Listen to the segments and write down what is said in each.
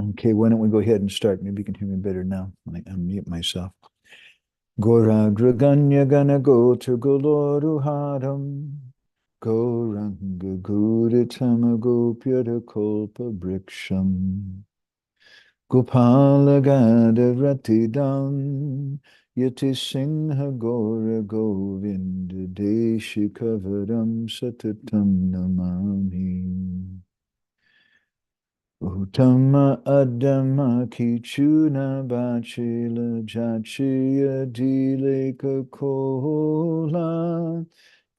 Okay, why don't we go ahead and start? Maybe you can hear me better now. I unmute myself. Goragraganya gana gotra goloruharam Goranga guritama gopyata kolpa briksham Gopala gada ratidam Yati singha gora govinda deshi kavaram satatam namami Uttama Adama Kichuna Bachila Jachiya Dileka Kola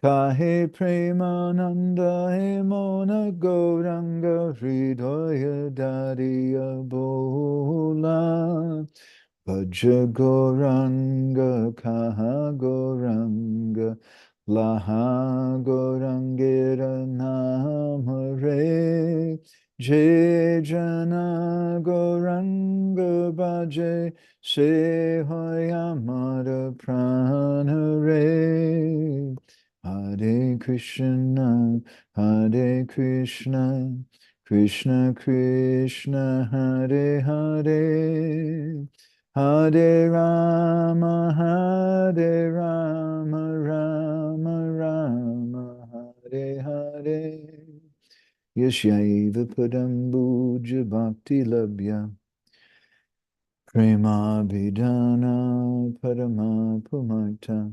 Kahe Premananda Hemona Gauranga Hridaya Dariya Bola Bhaja Gauranga Kaha Gauranga Laha Gaurangira Namare Jai Jana Gauranga Bhaje Se Hoyamara Pranare Hare Krishna Hare Krishna Krishna Krishna Hare Hare Hare Rama Hare Rama Rama Rama Hare Hare Yashaiva Padambuja Bhakti Labhya Prema-bhidana Padama Pumata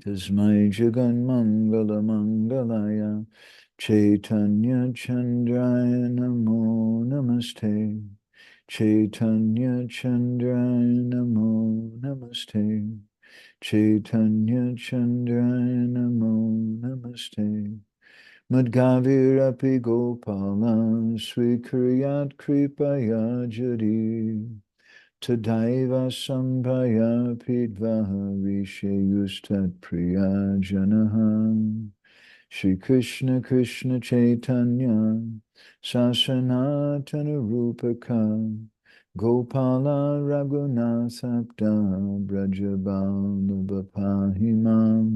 Tasmai Jagan Mangala Mangalaya Chaitanya Chandraya Namo Namaste Chaitanya Chandraya Namo Namaste Chaitanya Chandraya Namo Namaste Madhgavirapi Gopala Svikriyat Kripaya Jari Tadaiva Sambhaya Pidvaha Vishayustat Priya Janaha Shri Krishna Krishna Chaitanya Sasanatana Rupaka Gopala Raghunathabda Brajabala Bapahimam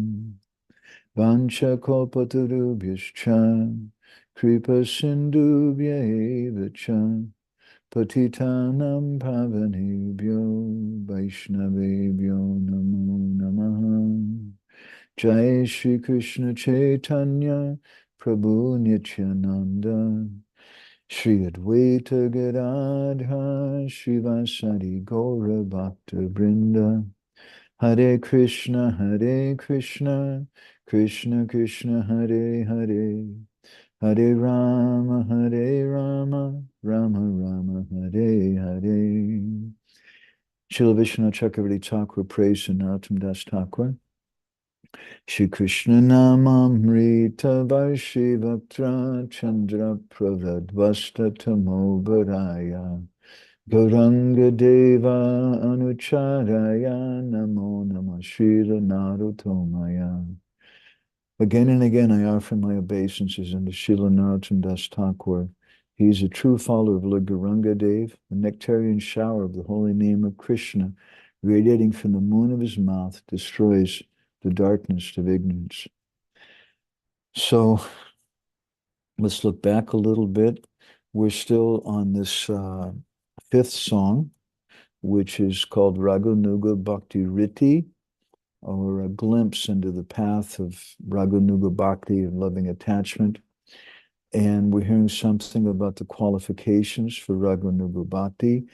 Vancha kalpatarubhyascha kripa sindhubhya eva cha patitanam pavanebhyo vaishnavebhyo namo namaha Jai Shri Krishna Chaitanya Prabhu Nityananda Shri Advaita Gadadha Shivasari Gaura Bhakta Brinda Hare Krishna Krishna Krishna Hare Hare Hare Rama Rama Rama Hare Hare Srila Vishnu Chakravarti Thakur prays Narottam Das Thakur Shri Krishna Namamrita Vaishivaktra Chandra Pravadvasta Tamo Baraya Gauranga Deva Anucharaya Namo Namah Shri Narottamaya. Again and again I offer my obeisances unto Srila Narottam Das Thakur. He is a true follower of Lord Gauranga Dev, the nectarian shower of the holy name of Krishna, radiating from the moon of his mouth, destroys the darkness of ignorance. So let's look back a little bit. We're still on this fifth song, which is called Raghunuga Bhakti Riti, or a glimpse into the path of Raghunuga Bhakti and loving attachment. And we're hearing something about the qualifications for Raghunuga Bhakti.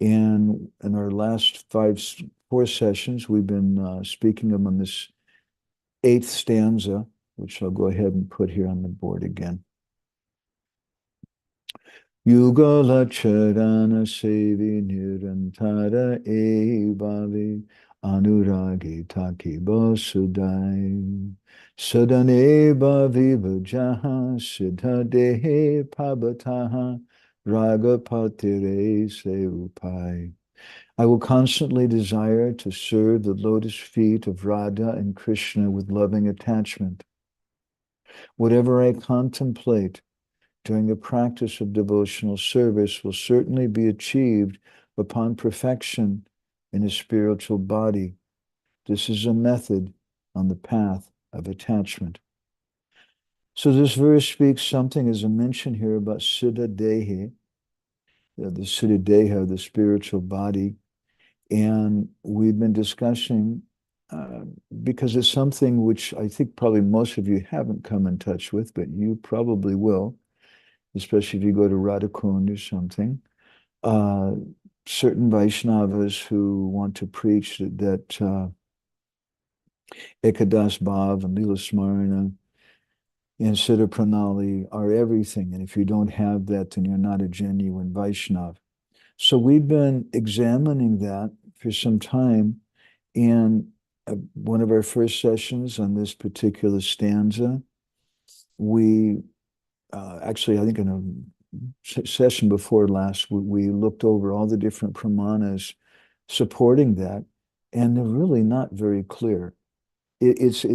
And in our last four sessions, we've been speaking on this eighth stanza, which I'll go ahead and put here on the board again. Yugala charana sevi nirantara evavi anuragi taki basudai sadane bhavi vajaha siddha dehe pabataha ragapatire se upai. I will constantly desire to serve the lotus feet of Radha and Krishna with loving attachment. Whatever I contemplate during the practice of devotional service will certainly be achieved upon perfection in a spiritual body. This is a method on the path of attachment. So this verse speaks something, as I mentioned here, about Siddha Dehe. the Siddha Deha, the spiritual body. And we've been discussing, because it's something which I think probably most of you haven't come in touch with, but you probably will, especially if you go to Radhakund or something. Uh, Certain Vaishnavas who want to preach that Ekadas Bhav and Lila Smarana and Siddha-pranali are everything. And if you don't have that, then you're not a genuine Vaishnav. So we've been examining that for some time. And one of our first sessions on this particular stanza, we actually, I think in a session before last, we looked over all the different pramanas supporting that, and they're really not very clear. It's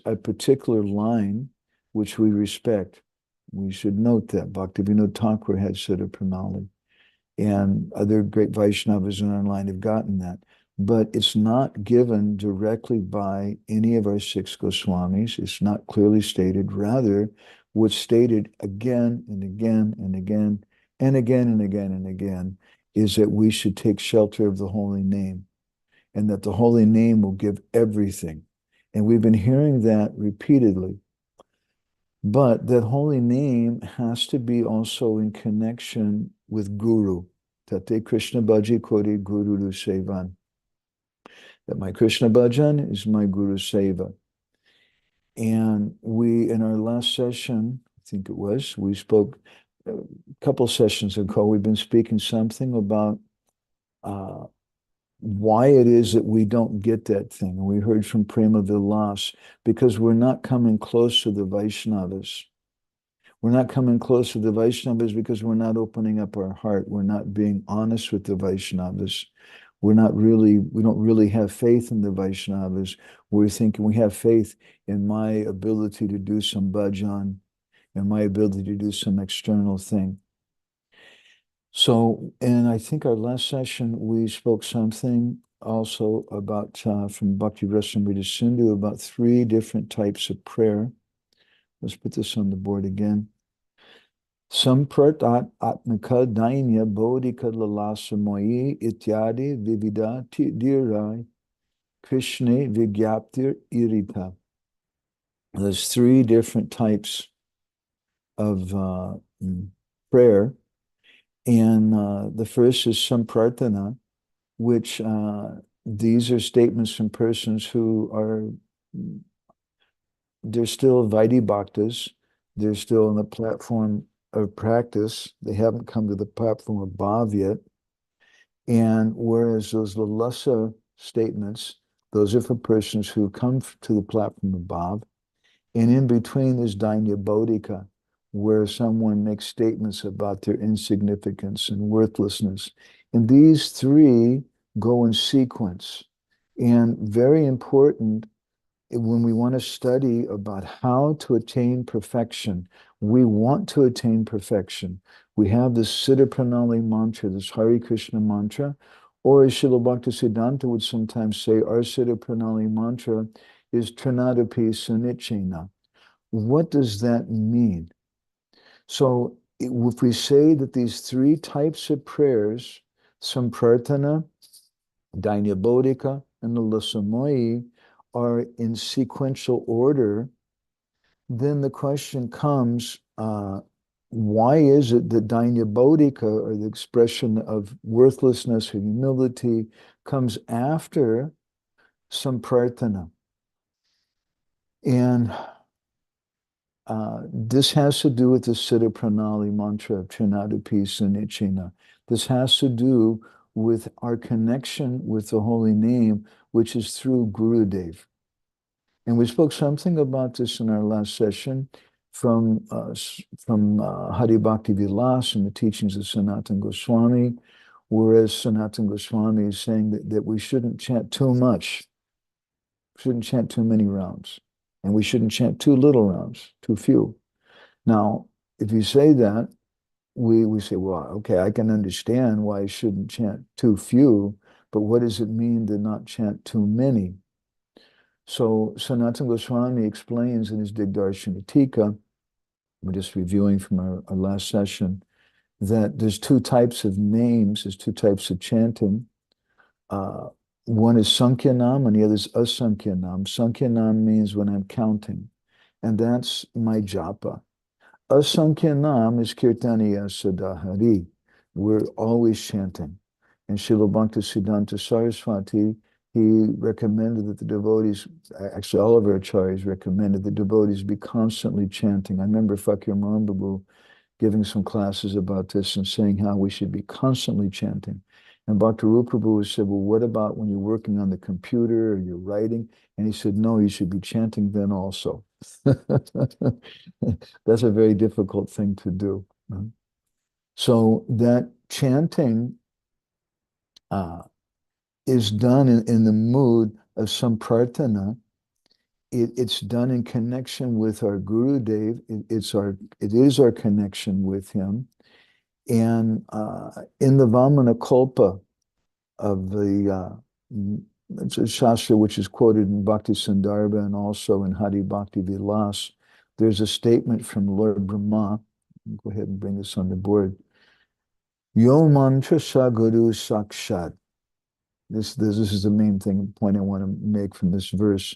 a particular line which we respect. We should note that Bhaktivinoda Thakur had Siddha-pranali, and other great Vaishnavas in our line have gotten that. But it's not given directly by any of our six Goswamis. It's not clearly stated. Rather, what's stated again and again and again and again and again and again is that we should take shelter of the holy name, and that the holy name will give everything. And we've been hearing that repeatedly. But that holy name has to be also in connection with Guru. Tate Krishna Bhaji Kori Guru Sevan. That my Krishna Bhajan is my Guru Seva. And we, in our last session, I think it was, we spoke a couple sessions ago, we've been speaking something about why it is that we don't get that thing. And we heard from Prema-Vilas, because we're not coming close to the Vaishnavas. We're not coming close to the Vaishnavas because we're not opening up our heart. We're not being honest with the Vaishnavas. We don't really have faith in the Vaishnavas. We're thinking we have faith in my ability to do some bhajan and my ability to do some external thing. So, and I think our last session, we spoke something also about, from Bhakti Rasamrita Sindhu, about 3 different types of prayer. Let's put this on the board again. Sampratat atmika dainya bodhika lalasamoyi ityadi vivida dirai Krishna vigyaptir irita. There's 3 different types of prayer. And the first is samprarthana, which these are statements from persons who are, they're still Vaidhi Bhaktas, they're still on the platform of practice, they haven't come to the platform of bhav yet. And whereas those lalasa statements, those are for persons who come to the platform of bhav. And in between there's dainya bodhika, where someone makes statements about their insignificance and worthlessness. And these 3 go in sequence. And very important when we want to study about how to attain perfection. We want to attain perfection. We have this Siddha-pranali mantra, this Hare Krishna mantra, or as Srila Bhaktisiddhanta would sometimes say, our Siddha-pranali mantra is Trinadapi Sunichena. What does that mean? So if we say that these 3 types of prayers, samprarthana, dainya bodhika, and the lasamoyi, are in sequential order, then the question comes, why is it that dainya bodhika, or the expression of worthlessness or humility, comes after samprarthana? And this has to do with the Siddha-pranali mantra of Trinadapi Sunichena. This has to do with our connection with the holy name, which is through Gurudev. And we spoke something about this in our last session from Hari Bhakti Vilas and the teachings of Sanatana Goswami, whereas Sanatana Goswami is saying that we shouldn't chant too much, shouldn't chant too many rounds. And we shouldn't chant too little rounds, too few. Now, if you say that, we say, well, okay, I can understand why I shouldn't chant too few, but what does it mean to not chant too many? So Sanatana Goswami explains in his Digdarshana Tika, we're just reviewing from our last session, that there's two types of names, there's two types of chanting. One is Sankyanam and the other is Asankyanam. Sankyanam means when I'm counting, and that's my japa. Asankyanam is Kirtana and Siddha-pranali. We're always chanting. And Srila Bhakti-siddhanta Saraswati, he recommended that the devotees, actually all of our acharyas recommended the devotees be constantly chanting. I remember Fakir Mahambabu giving some classes about this and saying how we should be constantly chanting. And Bhakti Rupaprabhu said, well, what about when you're working on the computer or you're writing? And he said, no, you should be chanting then also. That's a very difficult thing to do. So that chanting is done in the mood of samprarthana. It's done in connection with our Guru Dev. It is our connection with him. And in the Vamana Kalpa of the it's a shastra which is quoted in Bhakti Sandarbha and also in Hari Bhakti Vilas, there's a statement from Lord Brahma. Go ahead and bring this on the board. Yo mantra sa guru sakshat. This is the main point I want to make from this verse,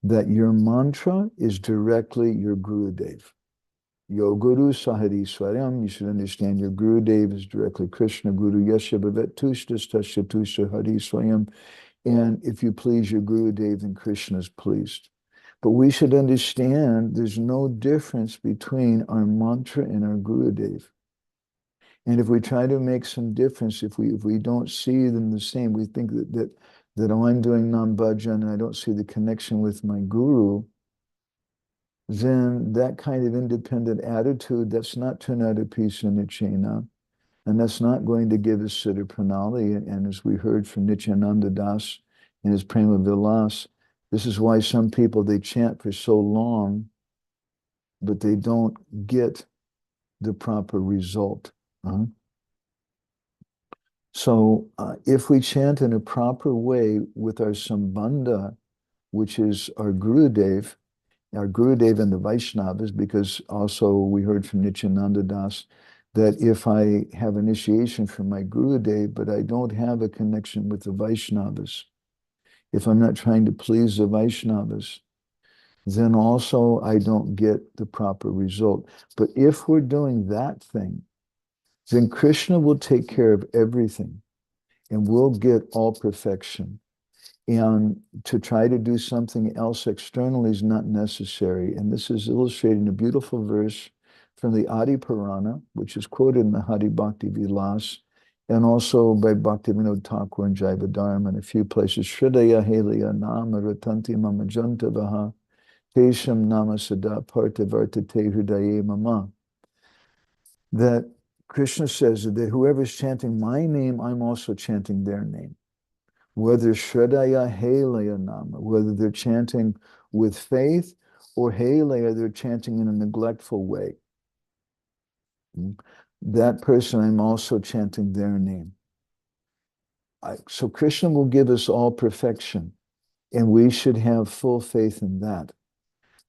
that your mantra is directly your Guru Dev. Yo Guru Sahari Swaram, you should understand your Guru Dev is directly Krishna Guru Yasha Bhavet Tushtas Tasya Tusha Hari Swayam. And if you please your Guru Dev, then Krishna is pleased. But we should understand there's no difference between our mantra and our Guru Dev. And if we try to make some difference, if we don't see them the same, we think that oh, I'm doing Nam-bhajan and I don't see the connection with my Guru, then that kind of independent attitude, that's not Trinata Pisa Nichena, and that's not going to give us Siddha-pranali. And as we heard from Nityananda Das in his Prema-Vilas, this is why some people, they chant for so long, but they don't get the proper result. So if we chant in a proper way with our Sambandha, which is our Gurudev and the Vaishnavas, because also we heard from Nityananda Das that if I have initiation from my Gurudev, but I don't have a connection with the Vaishnavas, if I'm not trying to please the Vaishnavas, then also I don't get the proper result. But if we're doing that thing, then Krishna will take care of everything and we'll get all perfection. And to try to do something else externally is not necessary. And this is illustrated in a beautiful verse from the Adi Purana, which is quoted in the Hari Bhakti Vilas, and also by Bhaktivinoda Thakur and Jaiva Dharma in a few places. Shridaya Helaya Nama Ratanti Mama Jantavaha Tesham Nama Sada Partha Vartate Hridaye Mama. That Krishna says that whoever's chanting my name, I'm also chanting their name. Whether Shradaya Helaya Nama, whether they're chanting with faith, or Helaya, they're chanting in a neglectful way. That person, I'm also chanting their name. So Krishna will give us all perfection, and we should have full faith in that.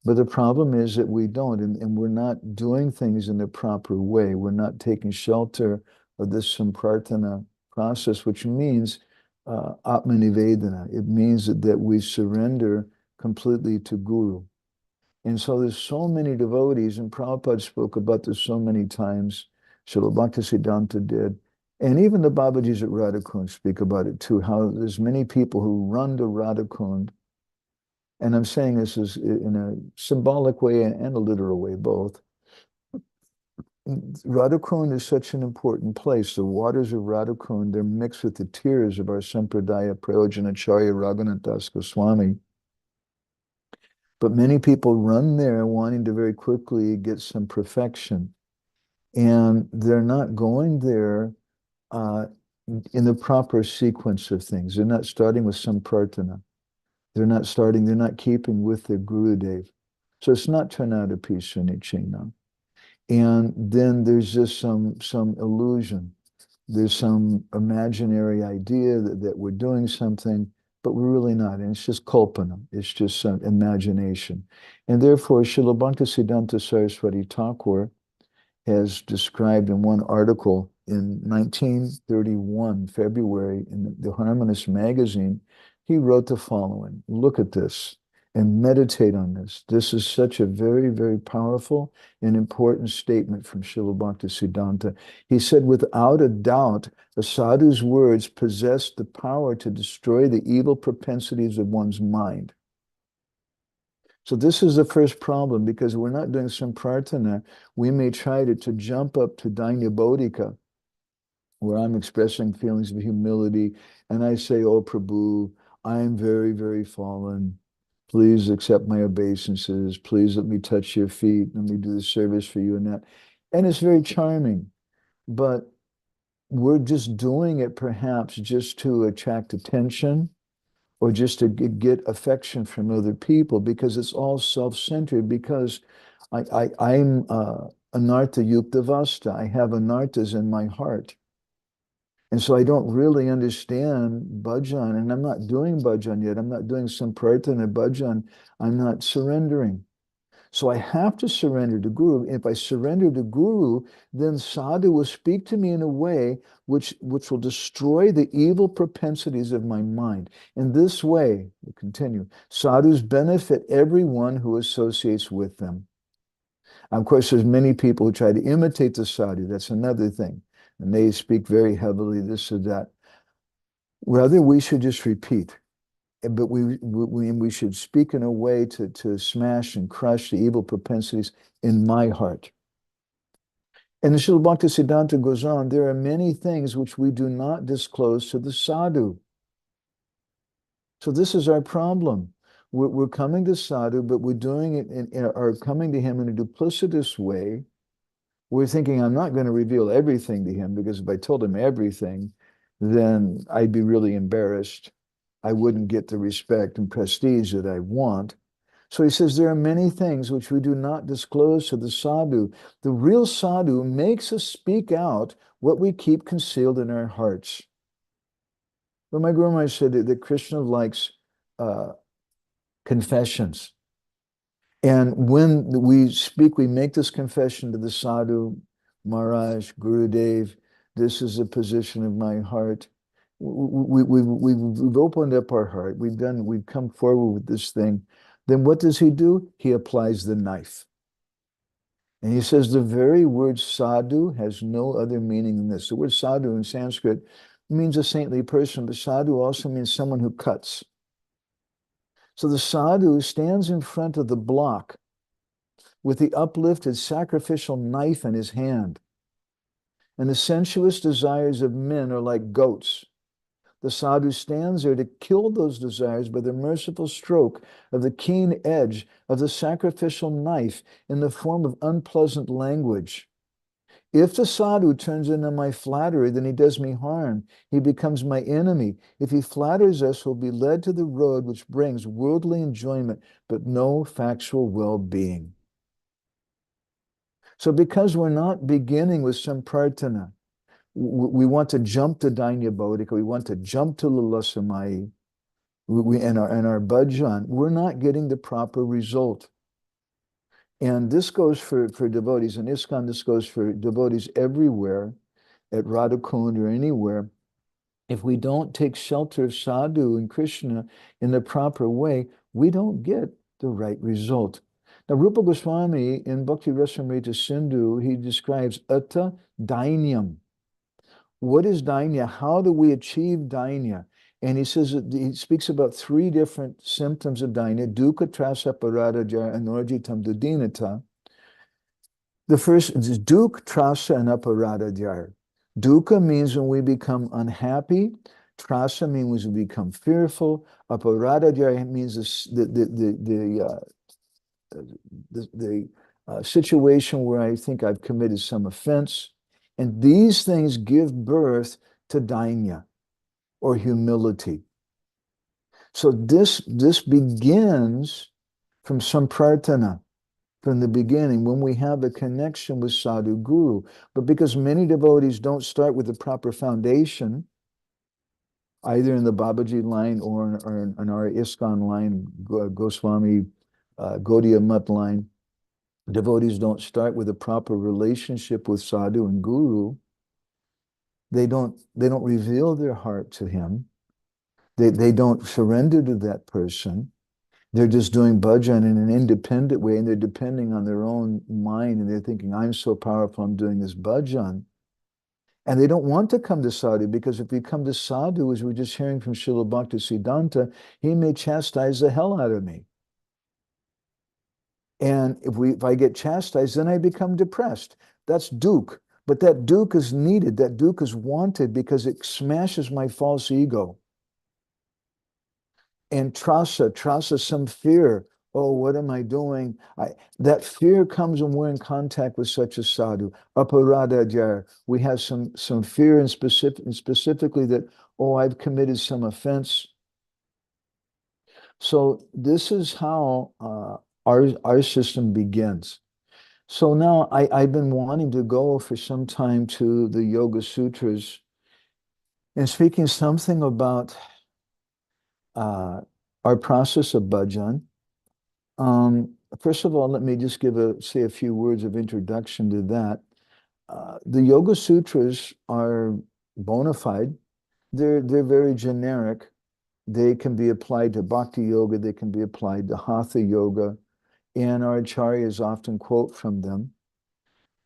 But the problem is that we don't, and we're not doing things in the proper way. We're not taking shelter of this samprarthana process, which means Atmanivedana. It means that we surrender completely to Guru. And so there's so many devotees, and Prabhupada spoke about this so many times, Srila Bhaktisiddhanta did, and even the Babajis at Radhakund speak about it too, how there's many people who run to Radhakund, and I'm saying this is in a symbolic way and a literal way, both. Radhakund is such an important place. The waters of Radhakund, they're mixed with the tears of our Sampradaya Prayojanacharya Raghunath Das Goswami. But many people run there wanting to very quickly get some perfection. And they're not going there in the proper sequence of things. They're not starting with some prarthana. They're not keeping with their Gurudev. So it's not Trinata Pisa Nichena. And then there's just some illusion. There's some imaginary idea that we're doing something, but we're really not. And it's just kalpana. It's just some imagination. And therefore, Srila Bhaktisiddhanta Saraswati Thakur, has described in one article in 1931, February, in the Harmonist magazine. He wrote the following: look at this and meditate on this. This is such a very, very powerful and important statement from Srila Bhaktisiddhanta. He said, without a doubt, a sadhu's words possess the power to destroy the evil propensities of one's mind. So this is the first problem, because we're not doing samprarthana. We may try to jump up to Dainya Bodhika, where I'm expressing feelings of humility, and I say, oh Prabhu, I am very, very fallen. Please accept my obeisances. Please let me touch your feet. Let me do the service for you and that. And it's very charming, but we're just doing it perhaps just to attract attention, or just to get affection from other people, because it's all self-centered, because I'm anartha yukta vasta. I have anarthas in my heart. And so I don't really understand bhajan, and I'm not doing bhajan yet. I'm not doing samprarthana bhajan. I'm not surrendering. So I have to surrender to Guru. If I surrender to Guru, then sadhu will speak to me in a way which will destroy the evil propensities of my mind. In this way, we'll continue, sadhus benefit everyone who associates with them. Of course, there's many people who try to imitate the sadhu. That's another thing. And they speak very heavily, this or that. Rather, we should just repeat. But we should speak in a way to smash and crush the evil propensities in my heart. And the Srila Bhaktisiddhanta goes on, there are many things which we do not disclose to the sadhu. So this is our problem. We're coming to sadhu, but we're doing it or coming to him in a duplicitous way. We're thinking, I'm not going to reveal everything to him, because if I told him everything, then I'd be really embarrassed. I wouldn't get the respect and prestige that I want. So he says, there are many things which we do not disclose to the sadhu. The real sadhu makes us speak out what we keep concealed in our hearts. But my Guru Maharaj said that Krishna likes confessions. And when we speak, we make this confession to the sadhu, Maharaj, Gurudev, this is the position of my heart. We've opened up our heart. We've come forward with this thing. Then what does he do? He applies the knife. And he says the very word sadhu has no other meaning than this. The word sadhu in Sanskrit means a saintly person, but sadhu also means someone who cuts. So the sadhu stands in front of the block with the uplifted sacrificial knife in his hand. And the sensuous desires of men are like goats. The sadhu stands there to kill those desires by the merciful stroke of the keen edge of the sacrificial knife in the form of unpleasant language. If the sadhu turns into my flatterer, then he does me harm. He becomes my enemy. If he flatters us, we'll be led to the road which brings worldly enjoyment, but no factual well-being. So because we're not beginning with samprarthana, we want to jump to Dainya Bodhika, we want to jump to Lalasamai, and our bhajan, we're not getting the proper result. And this goes for devotees in ISKCON, this goes for devotees everywhere, at Radhakund or anywhere. If we don't take shelter of sadhu and Krishna in the proper way, we don't get the right result. Now, Rupa Goswami in Bhakti Rasamrita Sindhu, he describes Atta Dainyam. What is Dainya? How do we achieve Dainya? And he says, he speaks about three different symptoms of Dainya: dukkha, trasa, parada, jara, anorjitam, dudinata. The first is dukkha, trasa, and aparada jara. Dukkha means when we become unhappy. Trasa means when we become fearful. Aparada jara means the situation where I think I've committed some offense. And these things give birth to dainya, or humility. So this begins from samprarthana, from the beginning, when we have a connection with sadhu guru. But because many devotees don't start with the proper foundation, either in the Babaji line or in our ISKCON line, Goswami Gaudiya Mutt line, Devotees don't start with a proper relationship with sadhu and guru. They don't reveal their heart to him. They don't surrender to that person. They're just doing bhajan in an independent way, and they're depending on their own mind, and they're thinking, I'm so powerful, I'm doing this bhajan. And they don't want to come to sadhu, because if we come to sadhu, as we're just hearing from Srila Bhaktisiddhanta, he may chastise the hell out of me. And if I get chastised, then I become depressed. That's dukh. But that dukh is needed. That dukh is wanted because it smashes my false ego. And trasa, some fear. Oh, what am I doing? That fear comes when we're in contact with such a sadhu. Aparadajar. We have some fear, and specifically that, oh, I've committed some offense. So this is how our system begins. So now I've been wanting to go for some time to the Yoga Sutras and speaking something about our process of bhajan. First of all, let me just say a few words of introduction to that. The Yoga Sutras are bona fide. They're very generic. They can be applied to Bhakti Yoga. They can be applied to Hatha Yoga. And our acharyas often quote from them.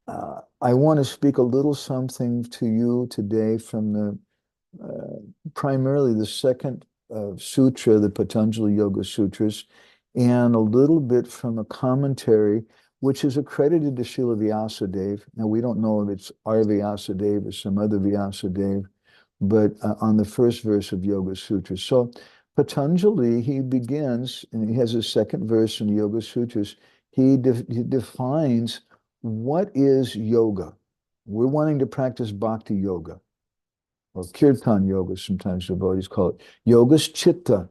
I want to speak a little something to you today from the primarily the second sutra, the Patanjali Yoga Sutras, and a little bit from a commentary which is accredited to Srila Vyasadeva. Now, we don't know if it's our Vyasadeva or some other Vyasadeva, but on the first verse of Yoga Sutras. So Patanjali, he begins, and he has a second verse in Yoga Sutras. He defines what is yoga. We're wanting to practice bhakti yoga, or kirtan yoga, sometimes devotees call it. Yoga's chitta,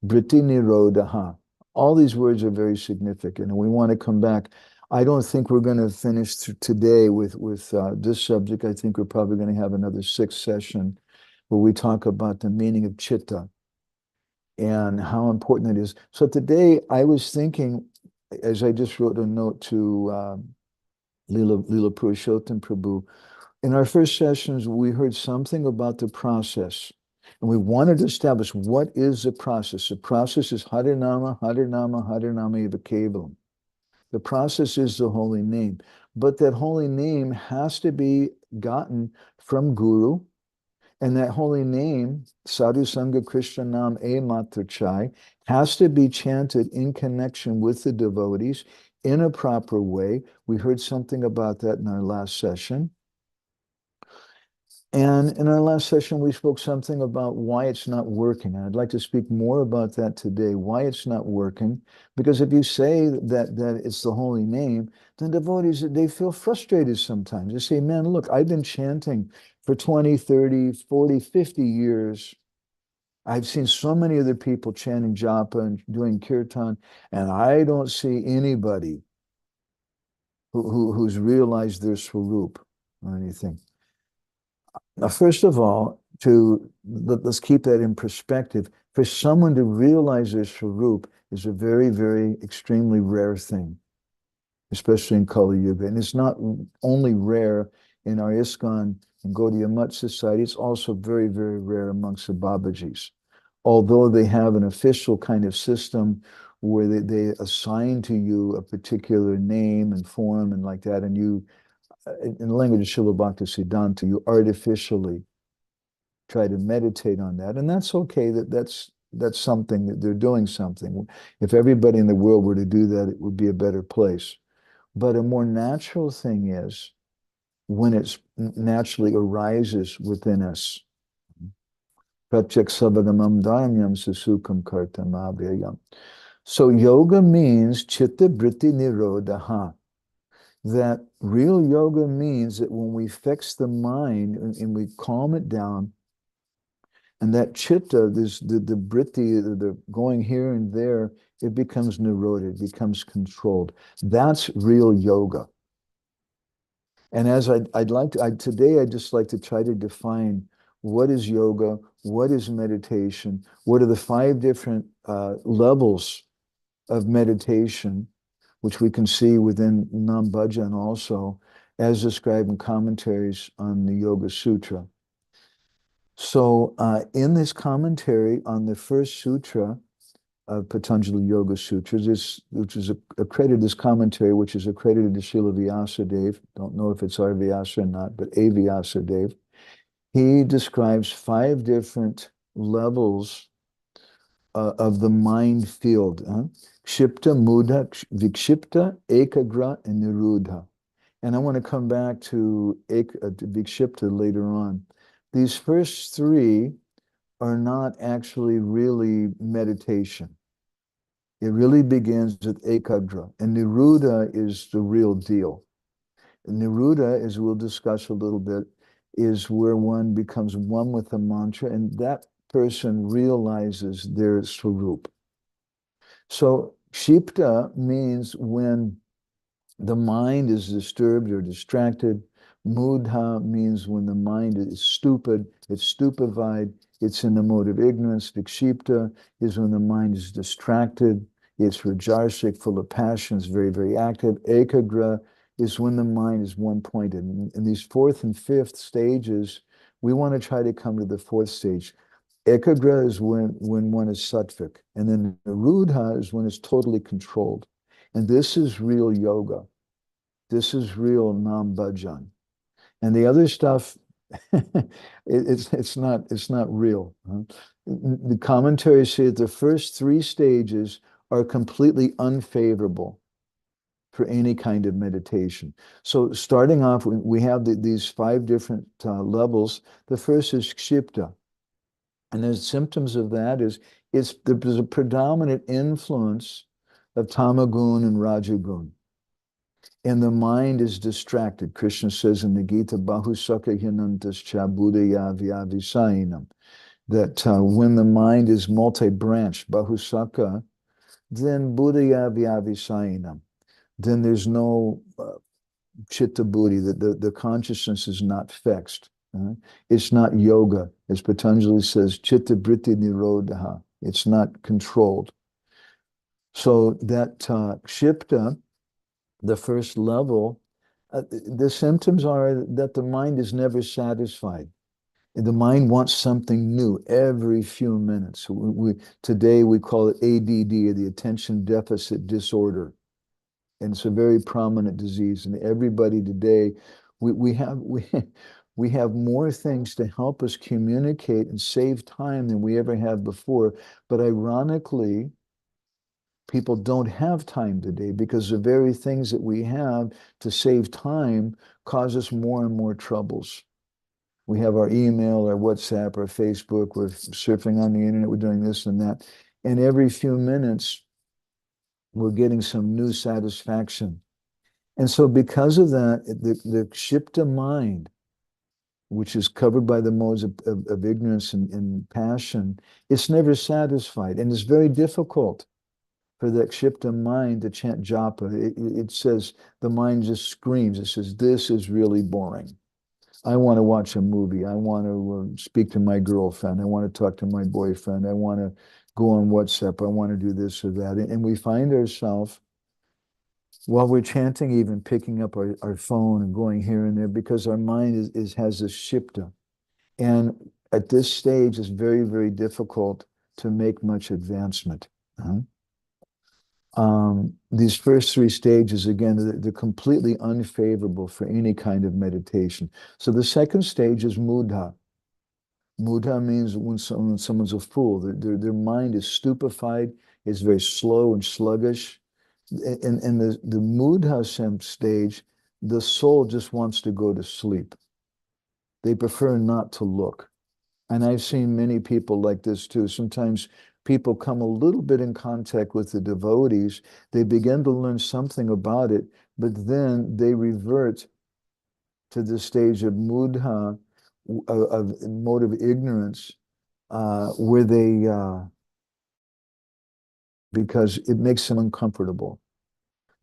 vritti nirodha. All these words are very significant, and we want to come back. I don't think we're going to finish today with this subject. I think we're probably going to have another 6th session where we talk about the meaning of chitta and how important it is. So today I was thinking, as I just wrote a note to Leela Purushottam Prabhu, in our first sessions, we heard something about the process, and we wanted to establish what is the process. The process is Harinama, Harinama, Harinama Eva Kevalam. The process is the holy name, but that holy name has to be gotten from Guru, and that holy name, Sadhu Sangha Krishna Nam E Matra Chai, has to be chanted in connection with the devotees in a proper way. We heard something about that in our last session. And in our last session, we spoke something about why it's not working. And I'd like to speak more about that today, why it's not working. Because if you say that it's the holy name, then devotees, they feel frustrated sometimes. They say, man, look, I've been chanting for 20, 30, 40, 50 years. I've seen so many other people chanting japa and doing kirtan, and I don't see anybody who's realized their swarup or anything. Now, first of all, let's keep that in perspective. For someone to realize their swarup is a very, very extremely rare thing, especially in Kali Yuga. And it's not only rare in our ISKCON and Gaudiya Mutt society, it's also very, very rare amongst the Babajis. Although they have an official kind of system where they assign to you a particular name and form and like that, and you, in the language of Srila Bhaktisiddhanta, you artificially try to meditate on that. And that's okay, that's something, that they're doing something. If everybody in the world were to do that, it would be a better place. But a more natural thing is when it naturally arises within us. So yoga means chitta vritti nirodha. That real yoga means that when we fix the mind and we calm it down, and that chitta, the vritti, the going here and there, it becomes nirodha, it becomes controlled. That's real yoga. And as today I'd just like to try to define what is yoga, what is meditation, what are the 5 different levels of meditation, which we can see within Nam-bhajan also, as described in commentaries on the Yoga Sutra. So in this commentary on the first sutra of Patanjali Yoga Sutras, which is accredited, this commentary, which is accredited to Srila Vyasadeva, don't know if it's our Vyasa or not, but a Vyasadeva, he describes 5 different levels of the mind field. Kshipta, Mudha, Vikshipta, Ekagra, and Nirudha. And I want to come back to Vikshipta later on. These first 3 are not actually really meditation. It really begins with Ekagra. And Nirudha is the real deal. Nirudha, as we'll discuss a little bit, is where one becomes one with the mantra, and that person realizes their swarup. So Kshipta means when the mind is disturbed or distracted. Mudha means when the mind is stupid, it's stupefied, it's in the mode of ignorance. Vikshipta is when the mind is distracted, it's rajarsic, full of passions, very, very active. Ekagra is when the mind is one-pointed. In these 4th and 5th stages, we want to try to come to the 4th stage. Ekagra is when one is sattvic, and then Nirudha is when it's totally controlled. And this is real yoga. This is real Nam-bhajan. And the other stuff, it's not real. The commentaries say that the first 3 stages are completely unfavorable for any kind of meditation. So starting off, we have these 5 different levels. The first is Kshipta. And the symptoms of that is there's a predominant influence of Tamagun and Rajagun. And the mind is distracted. Krishna says in the Gita, Bahusaka hinantas cha buddhaya vyavisainam, that when the mind is multi-branched, Bahusaka, then buddhaya vyavisainam, then there's no chitta buddhi, the consciousness is not fixed. It's not yoga. As Patanjali says, chitta vritti nirodha. It's not controlled. So that kshipta, the first level, the symptoms are that the mind is never satisfied. The mind wants something new every few minutes. Today we call it ADD, the attention deficit disorder. And it's a very prominent disease. And everybody today, we have more things to help us communicate and save time than we ever have before. But ironically, people don't have time today because the very things that we have to save time cause us more and more troubles. We have our email, our WhatsApp, our Facebook, we're surfing on the internet, we're doing this and that. And every few minutes, we're getting some new satisfaction. And so because of that, the kshipta mind, which is covered by the modes of ignorance and passion, it's never satisfied. And it's very difficult for the kshipta mind to chant japa. It says, the mind just screams. It says, this is really boring. I want to watch a movie. I want to speak to my girlfriend. I want to talk to my boyfriend. I want to go on WhatsApp. I want to do this or that. And we find ourselves, while we're chanting, even picking up our phone and going here and there, because our mind has this kshipta. And at this stage, it's very, very difficult to make much advancement. These first 3 stages, again, they're completely unfavorable for any kind of meditation. So the second stage is mudha. Mudha means when someone's a fool. Their mind is stupefied, it's very slow and sluggish. In the mudha stage, the soul just wants to go to sleep. They prefer not to look. And I've seen many people like this too. Sometimes people come a little bit in contact with the devotees, they begin to learn something about it, but then they revert to the stage of mudha, of mode of ignorance, where they, because it makes them uncomfortable.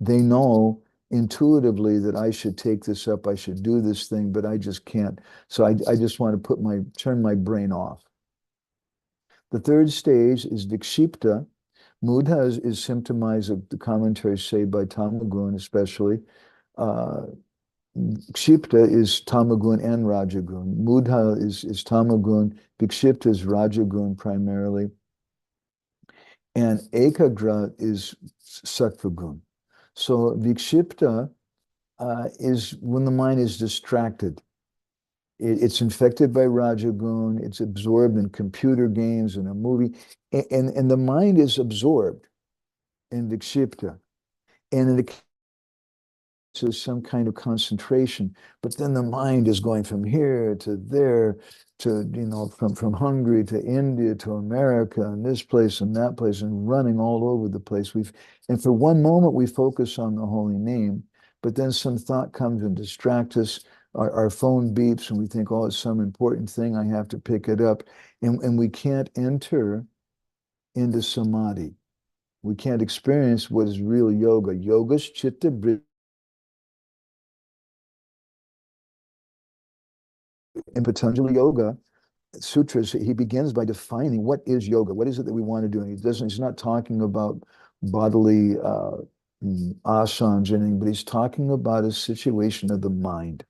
They know intuitively that I should take this up, I should do this thing, but I just can't. So I just want to turn my brain off. The third stage is vikshipta, Mudha is symptomized of the commentaries say by Tamagun especially. Uh, Kshipta is Tamagun and Rajagun. Mudha is Tamagun. Vikshipta is Rajagun primarily. And Ekagra is Sattvagun. So Vikshipta is when the mind is distracted. It's infected by Rajagun. It's absorbed in computer games and a movie. And the mind is absorbed in Vikshipta. And it is some kind of concentration, but then the mind is going from here to there to, from Hungary to India to America and this place and that place and running all over the place. And for one moment we focus on the holy name, but then some thought comes and distracts us. Our phone beeps and we think, oh, it's some important thing, I have to pick it up. And we can't enter into samadhi. We can't experience what is real yoga. Yoga's chitta vritti. In Patanjali Yoga Sutras, he begins by defining what is yoga. What is it that we want to do? And he's not talking about bodily asanas or anything, but he's talking about a situation of the mind.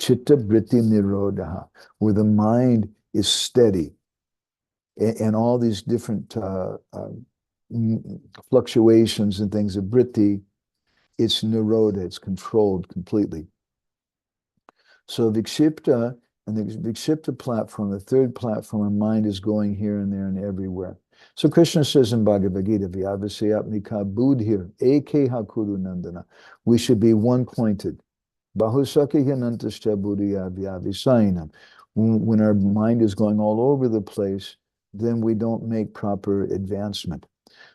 Chitta vritti nirodha, where the mind is steady and all these different fluctuations and things of vritti, it's nirodha, it's controlled completely. So Vikshipta and the Vikshipta platform, the third platform, our mind is going here and there and everywhere. So Krishna says in Bhagavad Gita, Vyavasayatmika buddhir ekeha kuru nandana. We should be one-pointed. Bahusakihyanantascha buddhiya vyavisayanam. When our mind is going all over the place, then we don't make proper advancement.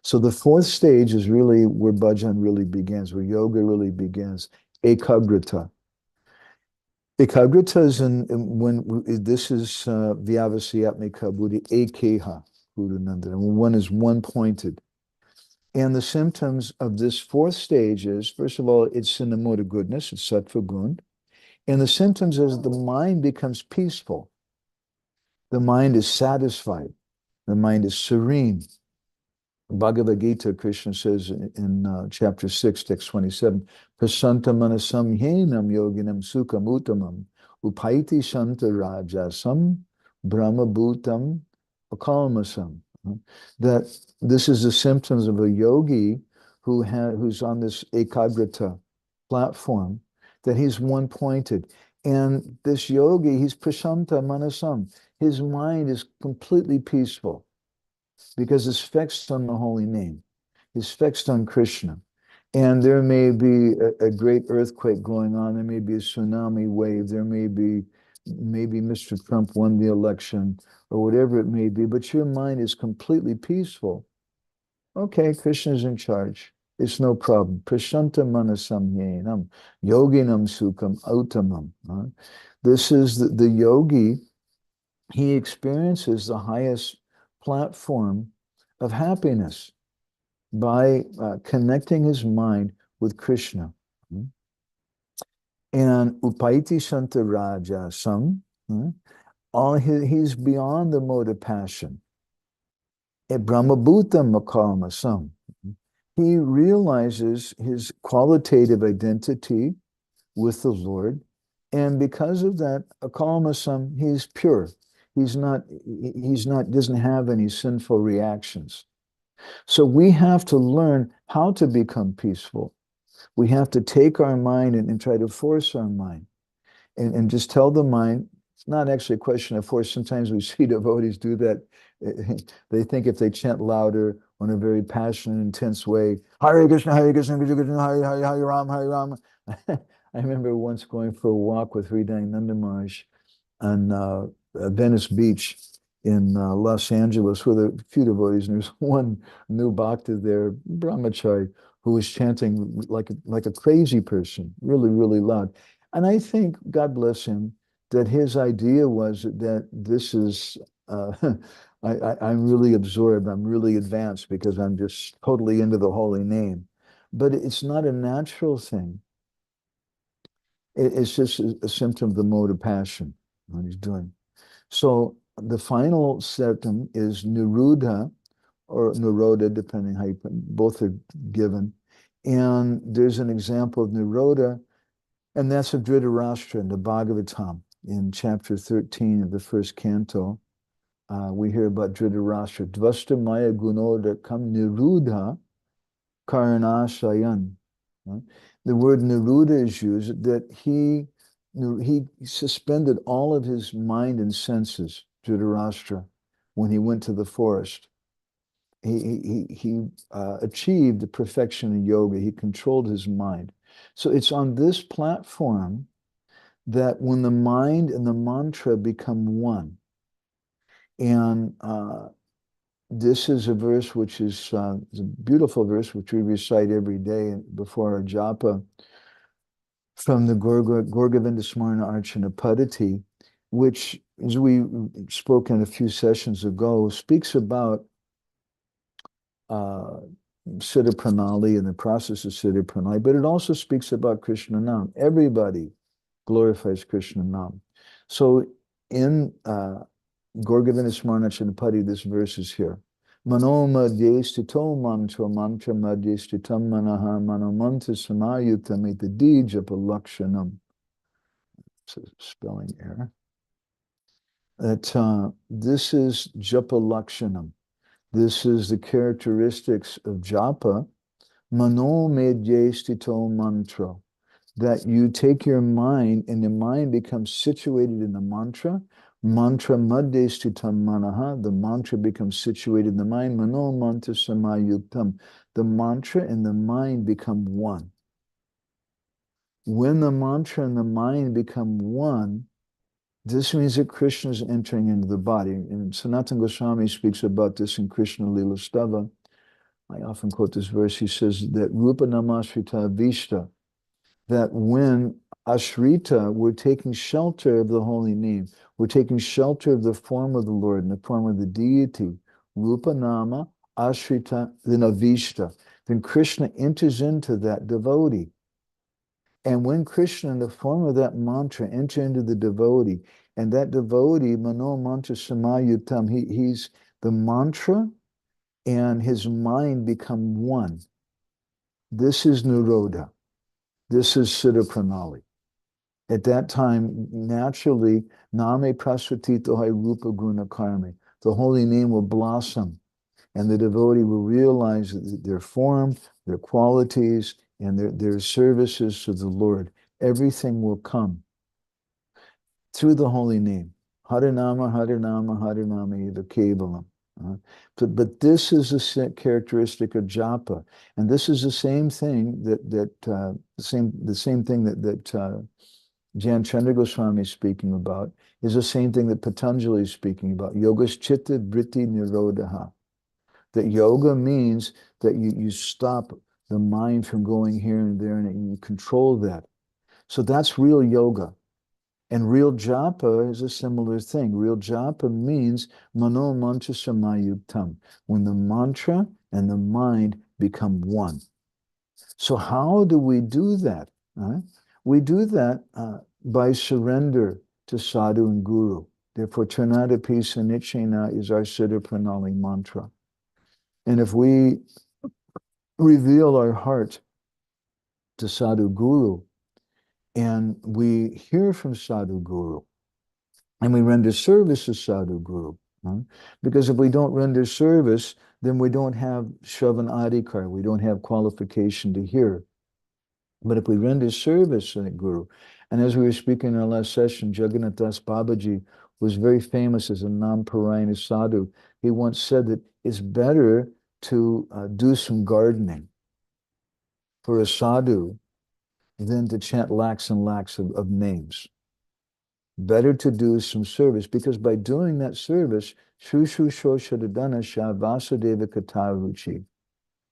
So the fourth stage is really where bhajan really begins, where yoga really begins, ekagrata. Ekagrata is when this is Vyavasayatmika buddhi ekeha gurunandana, when one is one-pointed. And the symptoms of this fourth stage is, first of all, it's in the mode of goodness, it's sattva gun. And the symptoms is the mind becomes peaceful. The mind is satisfied. The mind is serene. Bhagavad Gita, Krishna says in chapter 6, text 27, Prasanta manasam hyenam yoginam sukham uttamam upaiti shanta rajasam brahma bhutam akalmasam. That this is the symptoms of a yogi who's on this ekagrata platform, that he's one-pointed. And this yogi, he's prasanta manasam. His mind is completely peaceful, because it's fixed on the holy name. It's fixed on Krishna. And there may be a great earthquake going on. There may be a tsunami wave. There may be, maybe Mr. Trump won the election or whatever it may be, but your mind is completely peaceful. Okay, Krishna's in charge. It's no problem. Prashanta manasam yenam, yoginam sukham autamam. This is the yogi. He experiences the highest platform of happiness by connecting his mind with Krishna. And upaiti santa raja sam, he's beyond the mode of passion. Brahmabhutam makalmasam. He realizes his qualitative identity with the Lord, and because of that, akalmasam, he's pure. He's not, doesn't have any sinful reactions. So we have to learn how to become peaceful. We have to take our mind and try to force our mind and just tell the mind. It's not actually a question of force. Sometimes we see devotees do that. They think if they chant louder or in a very passionate, intense way, Hare Krishna, Hare Krishna, Krishna Krishna, Hare Ram, Hare Ram. I remember once going for a walk with Hridayananda Maharaj on Venice Beach in Los Angeles with a few devotees, and there's one new bhakta there, brahmachari, who was chanting like a crazy person, really, really loud. And I think, God bless him, that his idea was that this is, I'm really absorbed, I'm really advanced because I'm just totally into the holy name. But it's not a natural thing. It's just a symptom of the mode of passion, what he's doing. So the final symptom is niruddha, or Nirodha, depending how you put it. Both are given. And there's an example of Nirodha, and that's of Dhritarashtra in the Bhagavatam in chapter 13 of the first canto. We hear about Dhritarashtra. Dvasta maya gunoda kam nirudha karanasayan. The word niruddha is used, that he suspended all of his mind and senses, Dhritarashtra, when he went to the forest. He achieved the perfection in yoga. He controlled his mind. So it's on this platform that when the mind and the mantra become one, and this is a verse which is a beautiful verse which we recite every day before our japa from the Gorgovinda Smarna Archana Padati, which, as we spoke in a few sessions ago, speaks about Siddha-pranali and the process of Siddha-pranali, but it also speaks about Krishna Nam. Everybody glorifies Krishna Nam. So in Gorgovinda Smarna Archana Padati, this verse is here. Mano madhyestito mantra mantra madhyestitam manaha manomantra samayutam etadi japa lakshanam. It's a spelling error. That this is japa lakshanam. This is the characteristics of japa. Mano madhyestito mantra. That you take your mind and the mind becomes situated in the mantra. Mantra madhyestitam manaha, the mantra becomes situated in the mind. Mano mantra samayuktam, the mantra and the mind become one. When the mantra and the mind become one, this means that Krishna is entering into the body. And Sanatana Goswami speaks about this in Krishna Lila Stava. I often quote this verse. He says that Rupa Namasrita Vishta, that when Ashrita, we're taking shelter of the holy name. We're taking shelter of the form of the Lord and the form of the deity. Rupa Nama, Ashrita, then Avishta. Then Krishna enters into that devotee. And when Krishna, in the form of that mantra, enter into the devotee, and that devotee, Mano Mantra Samayutam, he's the mantra and his mind become one. This is Nirodha. This is Siddha-pranali. At that time, naturally, Name Prasvatito Hai Rupa Guna Karmi. The holy name will blossom, and the devotee will realize their form, their qualities, and their services to the Lord. Everything will come through the holy name. Harinama, Harinama, Harinama Eva Kevalam. But this is a characteristic of japa, and this is the same thing the same thing that Jan Chandra Goswami is speaking about, is the same thing that Patanjali is speaking about. Yoga's chitta vritti nirodha. That yoga means that you stop the mind from going here and there, and you control that. So that's real yoga. And real japa is a similar thing. Real japa means mano mantra samayuktam, when the mantra and the mind become one. So how do we do that? We do that by surrender to sadhu and guru. Therefore, Trinadapi Sanichena is our Siddha-pranali mantra. And if we reveal our heart to sadhu guru, and we hear from sadhu guru, and we render service to sadhu guru, because if we don't render service, then we don't have shravan adhikar, we don't have qualification to hear. But if we render service to the guru, and as we were speaking in our last session, Jagannath Das Babaji was very famous as a non-parayana sadhu. He once said that it's better to do some gardening for a sadhu than to chant lakhs and lakhs of names. Better to do some service, because by doing that service, Shushu Shoshadadana Sha Vasudeva Kataruchi,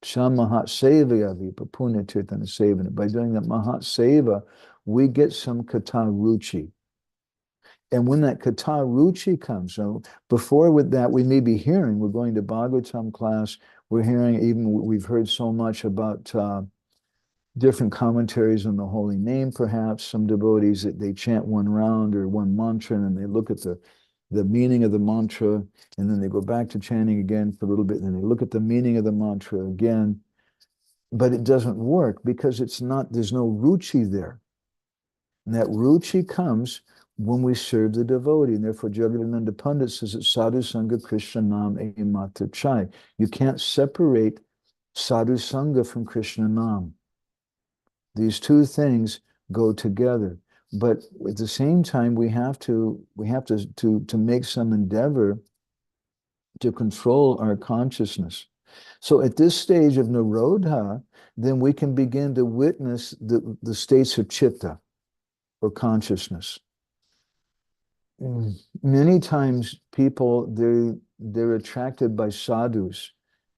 Sha Mahat Sevayavi Papuna Tirtana Sevana. By doing that Mahat Seva, we get some Kataruchi. And when that Kataruchi comes, so before with that, we may be hearing, we're going to Bhagavatam class, we're hearing, even we've heard so much about different commentaries on the holy name, perhaps. Some devotees, that they chant one round or one mantra, and they look at the the meaning of the mantra, and then they go back to chanting again for a little bit, and then they look at the meaning of the mantra again. But it doesn't work because it's not, there's no ruchi there. And that ruchi comes when we serve the devotee. And therefore, Jagadananda Pandit says that sadhu sangha Krishna nam e mata chai. You can't separate sadhu sangha from Krishna nam. These two things go together. But at the same time, we have to make some endeavor to control our consciousness. So at this stage of Nirodha, then we can begin to witness the states of chitta, or consciousness. Many times people, they're attracted by sadhus,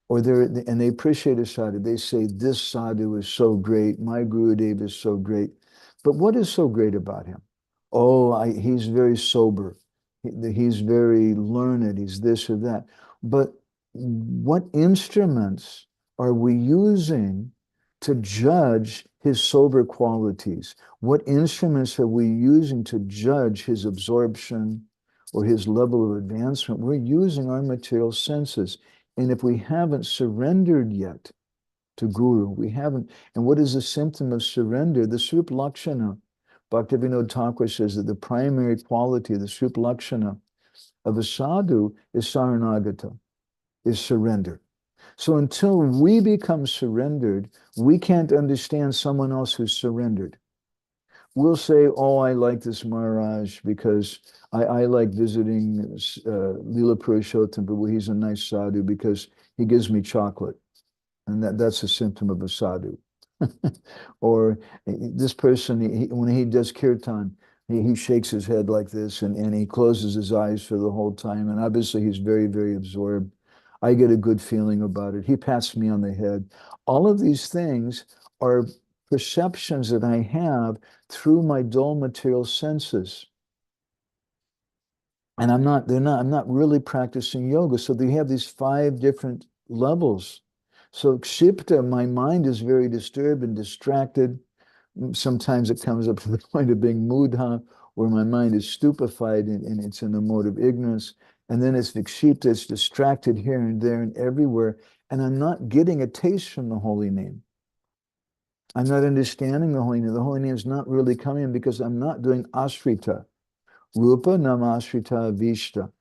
or and they appreciate a sadhu. They say, this sadhu is so great, my Gurudev is so great. But what is so great about him? Oh, he's very sober. He's very learned. He's this or that. But what instruments are we using to judge his sober qualities? What instruments are we using to judge his absorption or his level of advancement? We're using our material senses. And if we haven't surrendered yet to Guru, we haven't. And what is the symptom of surrender? The Srupa Lakshana. Bhaktivinoda Thakur says that the primary quality of the Srupa Lakshana of a sadhu is saranagata, is surrender. So until we become surrendered, we can't understand someone else who's surrendered. We'll say, oh, I like this Maharaj because I like visiting Lila Purushottam, but he's a nice sadhu because he gives me chocolate. And that's a symptom of a sadhu. Or this person, when he does kirtan, he shakes his head like this and he closes his eyes for the whole time. And obviously he's very, very absorbed. I get a good feeling about it. He pats me on the head. All of these things are perceptions that I have through my dull material senses. And I'm not really practicing yoga. So they have these 5 different levels. So kshipta, my mind is very disturbed and distracted. Sometimes it comes up to the point of being mudha, where my mind is stupefied and it's in a mode of ignorance. And then it's vikshipta, it's distracted here and there and everywhere. And I'm not getting a taste from the holy name. I'm not understanding the holy name. The holy name is not really coming because I'm not doing ashrita. Rupa namashrita vishta.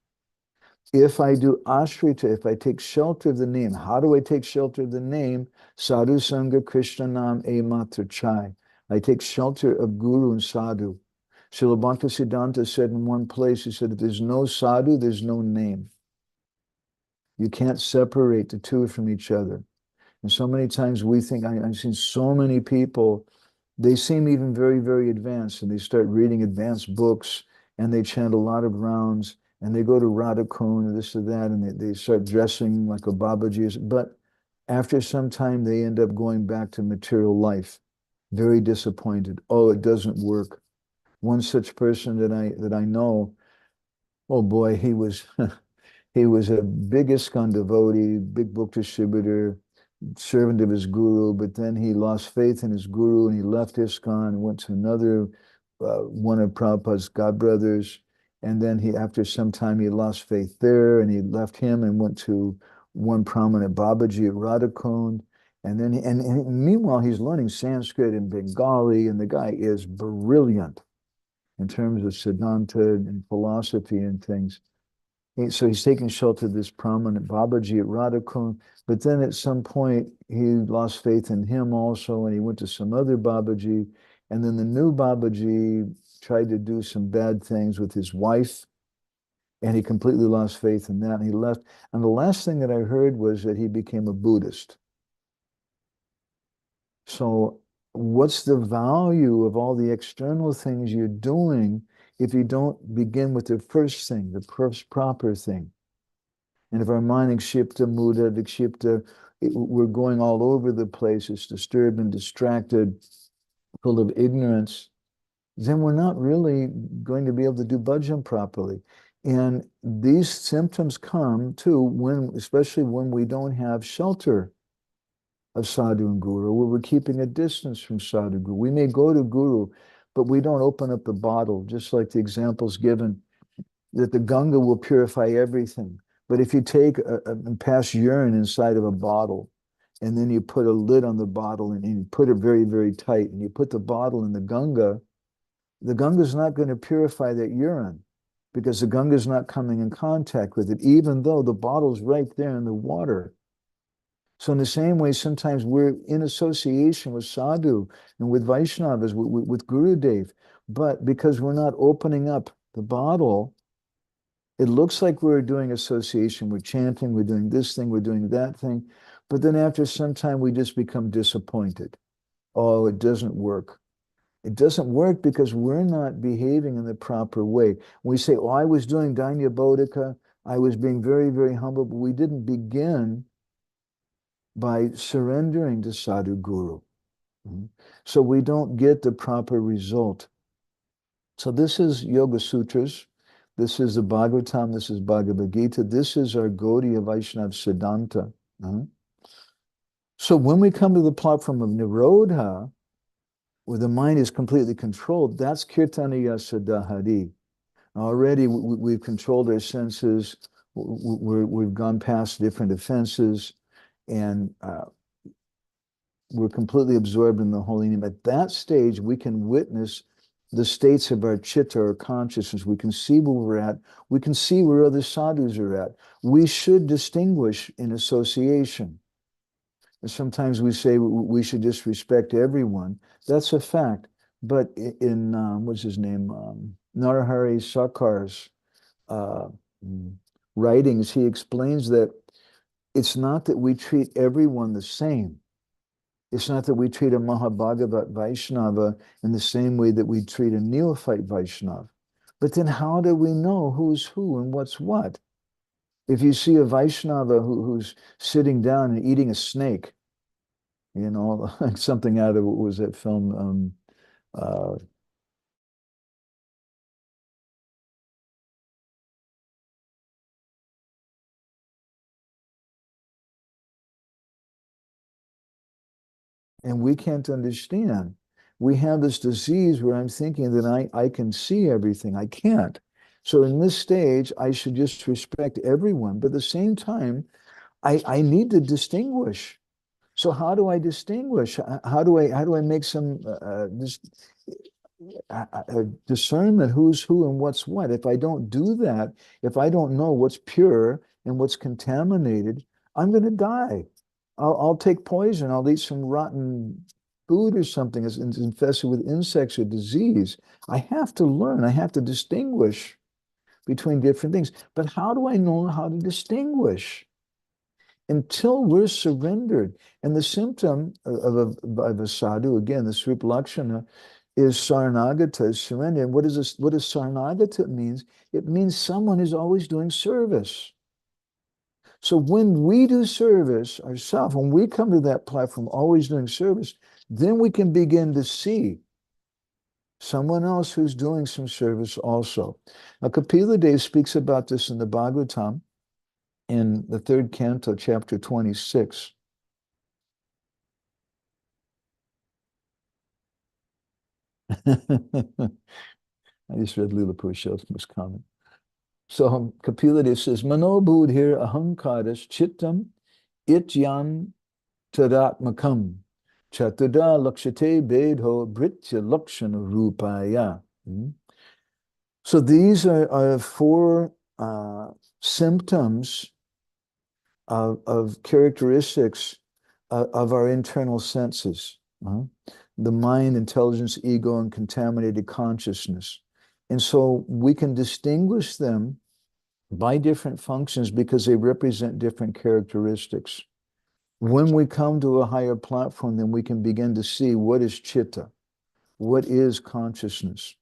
If I do ashrita, if I take shelter of the name, how do I take shelter of the name? Sadhu Sangha Krishna Nam E Matra Chai. I take shelter of Guru and Sadhu. Srila Bhaktisiddhanta said in one place, he said, if there's no sadhu, there's no name. You can't separate the two from each other. And so many times we think, I've seen so many people, they seem even very, very advanced, and they start reading advanced books, and they chant a lot of rounds, and they go to Radha Kund and this or that, and they start dressing like a Babaji. But after some time, they end up going back to material life, very disappointed. Oh, it doesn't work. One such person that I know, oh boy, he was he was a big ISKCON devotee, big book distributor, servant of his guru, but then he lost faith in his guru and he left ISKCON and went to another one of Prabhupada's godbrothers. And then after some time, he lost faith there and he left him and went to one prominent Babaji at Radha Kund. And then, and meanwhile, he's learning Sanskrit and Bengali, and the guy is brilliant in terms of Siddhanta and philosophy and things. So he's taking shelter of this prominent Babaji at Radha Kund, but then at some point he lost faith in him also, and he went to some other Babaji, and then the new Babaji tried to do some bad things with his wife, and he completely lost faith in that, and he left. And the last thing that I heard was that he became a Buddhist. So what's the value of all the external things you're doing if you don't begin with the first thing, the first proper thing? And if our mind vikshipta, muda, vikshipta, we're going all over the place, it's disturbed and distracted, full of ignorance, then we're not really going to be able to do bhajan properly. And these symptoms come too, especially when we don't have shelter of sadhu and guru, where we're keeping a distance from sadhu guru. We may go to guru, but we don't open up the bottle, just like the examples given that the Ganga will purify everything. But if you take and pass urine inside of a bottle, and then you put a lid on the bottle and you put it very, very tight, and you put the bottle in the Ganga is not going to purify that urine because the Ganga is not coming in contact with it, even though the bottle's right there in the water. So in the same way, sometimes we're in association with sadhu and with Vaishnavas, with Gurudev, but because we're not opening up the bottle, it looks like we're doing association, we're chanting, we're doing this thing, we're doing that thing, but then after some time we just become disappointed. Oh, it doesn't work. It doesn't work because we're not behaving in the proper way. We say, oh, I was doing Danya Bodhika, I was being very, very humble, but we didn't begin by surrendering to Sadhu Guru. So we don't get the proper result. So this is Yoga Sutras. This is the Bhagavatam. This is Bhagavad Gita. This is our Gaudiya Vaishnava Siddhanta. So when we come to the platform of Nirodha, where the mind is completely controlled, that's Kirtana and Siddha-pranali. Already we've controlled our senses. We've gone past different offenses, and we're completely absorbed in the holy name. At that stage, we can witness the states of our chitta or consciousness. We can see where we're at. We can see where other sadhus are at. We should distinguish in association. And sometimes we say we should just respect everyone. That's a fact. But in, what's his name? Narahari Sakar's writings, he explains that it's not that we treat everyone the same. It's not that we treat a Mahabhagavat Vaishnava in the same way that we treat a neophyte Vaishnava. But then how do we know who's who and what's what? If you see a Vaishnava who's sitting down and eating a snake, you know, like something out of, what was that film? And we can't understand. We have this disease where I'm thinking that I can see everything. I can't. So in this stage, I should just respect everyone. But at the same time, I need to distinguish. So how do I distinguish? How do I make some discernment who's who and what's what? If I don't do that, if I don't know what's pure and what's contaminated, I'm going to die. I'll take poison. I'll eat some rotten food or something that's infested with insects or disease. I have to learn. I have to distinguish between different things. But how do I know how to distinguish? Until we're surrendered. And the symptom of a sadhu, again, the Srupa Lakshana, is Saranagata, is surrender. And what is this? What does Saranagata means? It means someone is always doing service. So when we do service ourselves, when we come to that platform always doing service, then we can begin to see someone else who's doing some service also. Now, Kapila Dev speaks about this in the Bhagavatam in the 3rd canto, chapter 26. I just read Lila Purushottam's comment. So Kapila Dev says, Mano Budhir Ahankaras Chittam Ityan Tadatmakam Chaturda Lakshate Bedho Britya Lakshana Rupaya. So these are 4 symptoms of characteristics of our internal senses. The mind, intelligence, ego, and contaminated consciousness. And so we can distinguish them by different functions because they represent different characteristics. When we come to a higher platform, then we can begin to see what is chitta, what is consciousness.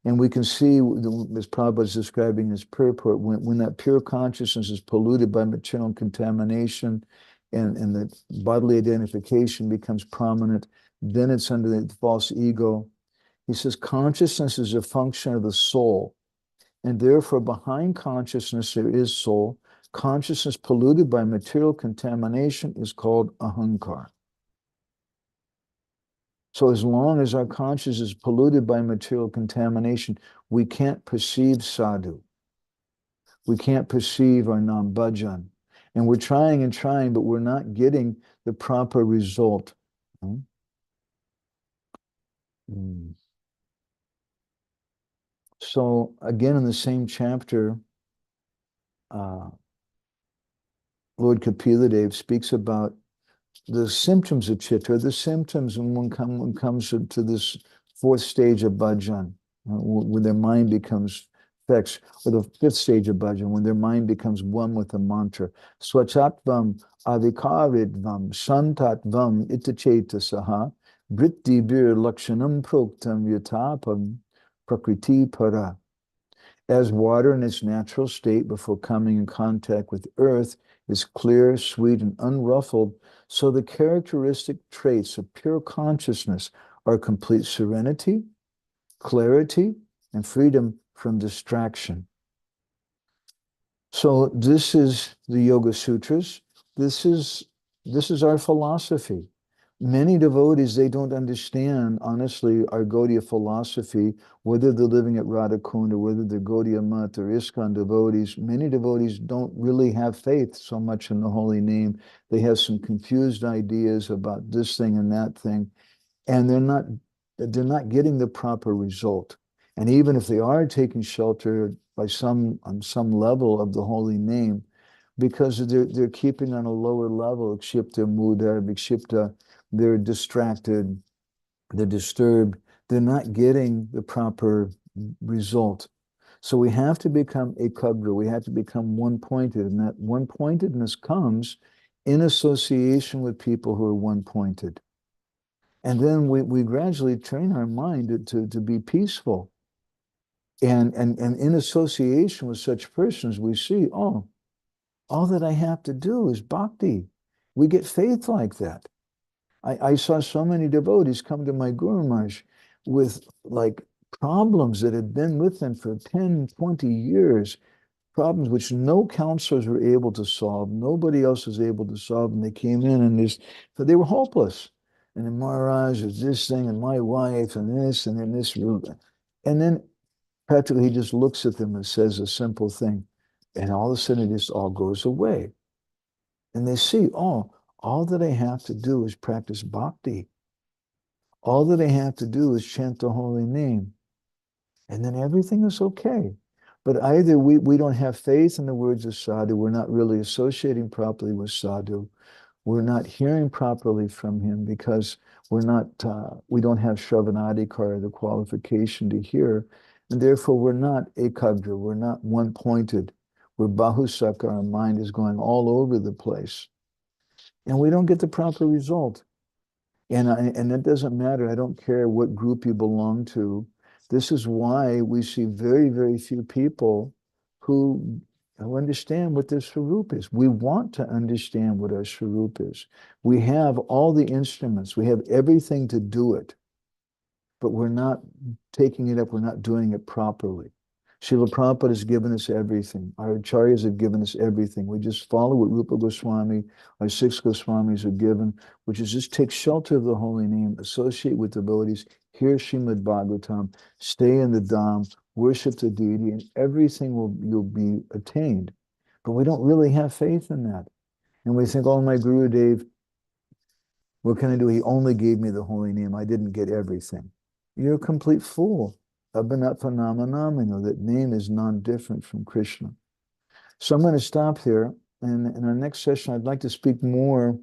And we can see, as Prabhupada is describing his purport, when that pure consciousness is polluted by material contamination and the bodily identification becomes prominent, then it's under the false ego. He says consciousness is a function of the soul. And therefore, behind consciousness, there is soul. Consciousness polluted by material contamination is called ahankar. So as long as our consciousness is polluted by material contamination, we can't perceive sadhu. We can't perceive our nam-bhajan. And we're trying and trying, but we're not getting the proper result. So again, in the same chapter, Lord Kapila speaks about the symptoms of chitta, the symptoms when one comes to this fourth stage of bhajan, when their mind becomes fixed, or the fifth stage of bhajan, when their mind becomes one with the mantra. Swachatvam avikaridvam shantatvam itacheta saha vrittibir lakshanam proktam yatapam prakriti para. As water in its natural state before coming in contact with earth is clear, sweet, and unruffled, so the characteristic traits of pure consciousness are complete serenity, clarity, and freedom from distraction. So this is the Yoga Sutras. This is our philosophy. Many devotees, they don't understand, honestly, our Gaudiya philosophy, whether they're living at Radhakund or whether they're Gaudiya Mat or ISKCON devotees. Many devotees don't really have faith so much in the holy name. They have some confused ideas about this thing and that thing, and they're not getting the proper result. And even if they are taking shelter on some level of the holy name, because they're keeping on a lower level, kshipta, mudha, vikshipta, they're distracted, they're disturbed, they're not getting the proper result. So we have to become ekagra, we have to become one-pointed, and that one-pointedness comes in association with people who are one-pointed. And then we gradually train our mind to be peaceful. And in association with such persons, we see, oh, all that I have to do is bhakti. We get faith like that. I saw so many devotees come to my Guru Maharaj with like problems that had been with them for 10, 20 years, problems which no counselors were able to solve. Nobody else was able to solve. And they came in and so they were hopeless. And then Maharaj is this thing and my wife and this and then this. And then practically he just looks at them and says a simple thing. And all of a sudden it just all goes away. And they see, oh, all that I have to do is practice bhakti. All that I have to do is chant the holy name. And then everything is okay. But either we don't have faith in the words of sadhu, we're not really associating properly with sadhu, we're not hearing properly from him because we don't have shravanadikara, the qualification to hear, and therefore we're not ekadra, we're not one-pointed. We're bahusaka, our mind is going all over the place. And we don't get the proper result. And it doesn't matter. I don't care what group you belong to. This is why we see very, very few people who understand what their swarup is. We want to understand what our swarup is. We have all the instruments. We have everything to do it. But we're not taking it up. We're not doing it properly. Srila Prabhupada has given us everything. Our acharyas have given us everything. We just follow what Rupa Goswami, our 6 Goswamis have given, which is just take shelter of the holy name, associate with devotees, hear Srimad Bhagavatam, stay in the Dham, worship the deity, and everything you'll be attained. But we don't really have faith in that. And we think, oh, my Guru Dev, what can I do? He only gave me the holy name. I didn't get everything. You're a complete fool. Abhinatvanama, that name is non-different from Krishna. So I'm going to stop here. And in our next session, I'd like to speak more